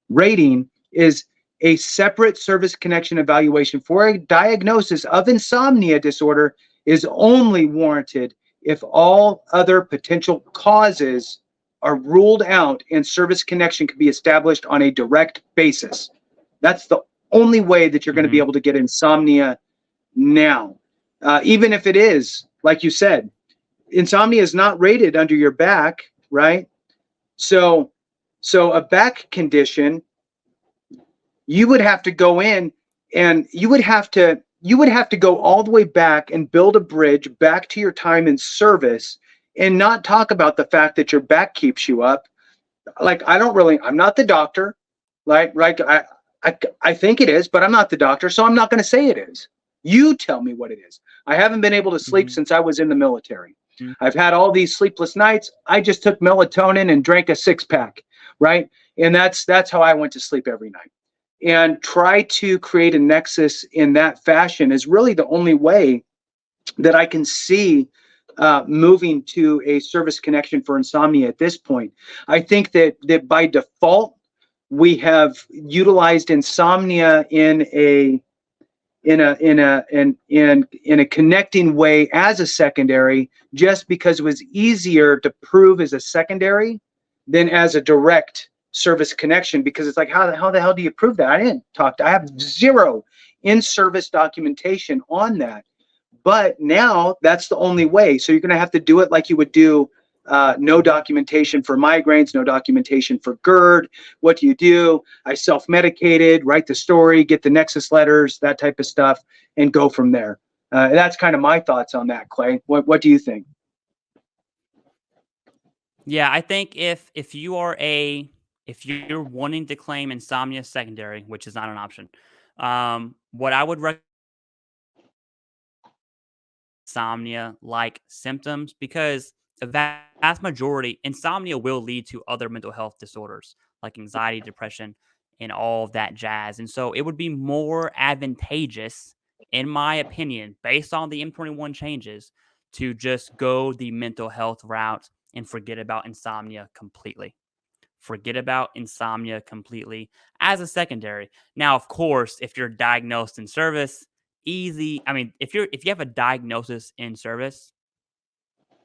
rating is a separate service connection evaluation for a diagnosis of insomnia disorder is only warranted if all other potential causes are ruled out and service connection can be established on a direct basis. That's the only way that you're going to be Hmm. able to get insomnia now. Even if it is, like you said, insomnia is not rated under your back, right? So, so a back condition, you would have to go in and you would have to go all the way back and build a bridge back to your time in service and not talk about the fact that your back keeps you up. Like I'm not the doctor. Like I think it is, but I'm not the doctor, so I'm not going to say it is. You tell me what it is. I haven't been able to sleep Hmm. since I was in the military. I've had all these sleepless nights. I just took melatonin and drank a six pack, right? And that's how I went to sleep every night. And try to create a nexus in that fashion is really the only way that I can see moving to a service connection for insomnia at this point. I think that by default we have utilized insomnia in a connecting way as a secondary, just because it was easier to prove as a secondary than as a direct service connection. Because it's like, how the hell do you prove that? I have zero in-service documentation on that. But now that's the only way. So you're going to have to do it like you would do no documentation for migraines, no documentation for GERD. What do? I self-medicated, write the story, get the nexus letters, that type of stuff, and go from there. That's kind of my thoughts on that, Clay. What do you think? Yeah, I think if you're wanting to claim insomnia secondary, which is not an option, what I would recommend insomnia like symptoms, because a vast majority insomnia will lead to other mental health disorders like anxiety, depression, and all of that jazz. And so it would be more advantageous, in my opinion, based on the M21 changes, to just go the mental health route and forget about insomnia completely. Forget about insomnia completely as a secondary. Now, of course, if you're diagnosed in service, easy. I mean, if you have a diagnosis in service,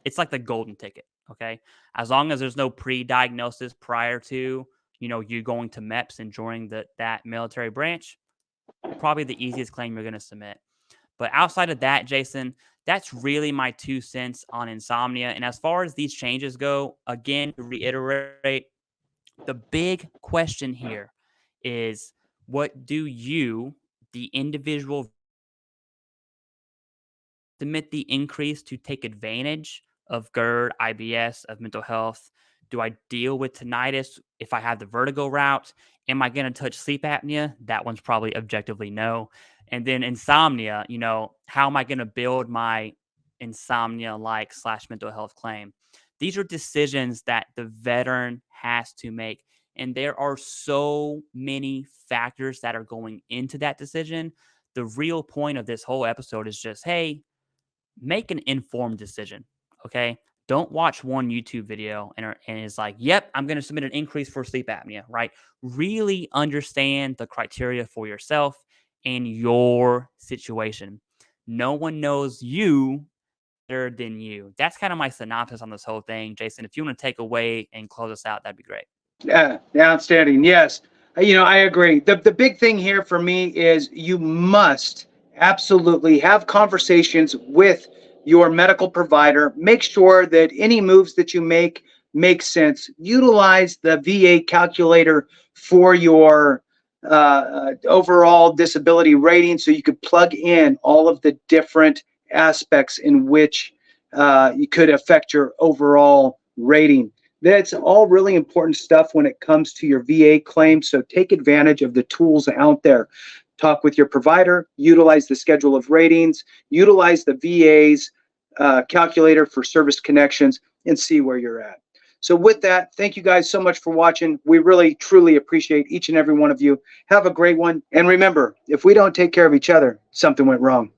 it's like the golden ticket. Okay, as long as there's no pre-diagnosis prior to you going to MEPS and joining that military branch, probably the easiest claim you're going to submit. But outside of that, Jason, that's really my 2 cents on insomnia. And as far as these changes go, again, to reiterate, the big question here is, what do you, the individual, submit the increase to take advantage of GERD, IBS, of mental health? Do I deal with tinnitus if I have the vertigo route? Am I going to touch sleep apnea? That one's probably objectively no. And then insomnia, how am I going to build my insomnia like slash mental health claim? These are decisions that the veteran has to make. And there are so many factors that are going into that decision The real point of this whole episode is just, hey, make an informed decision. Okay. Don't watch one YouTube video and it's like, yep, I'm going to submit an increase for sleep apnea, right? Really understand the criteria for yourself and your situation. No one knows you better than you. That's kind of my synopsis on this whole thing. Jason, if you want to take away and close us out, that'd be great. Yeah, outstanding. Yes. I agree. The big thing here for me is you must absolutely have conversations with your medical provider. Make sure that any moves that you make sense. Utilize the VA calculator for your overall disability rating so you could plug in all of the different aspects in which you could affect your overall rating. That's all really important stuff when it comes to your VA claim. So take advantage of the tools out there. Talk with your provider, utilize the schedule of ratings, utilize the VA's calculator for service connections, and see where you're at. So with that, thank you guys so much for watching. We really, truly appreciate each and every one of you. Have a great one. And remember, if we don't take care of each other, something went wrong.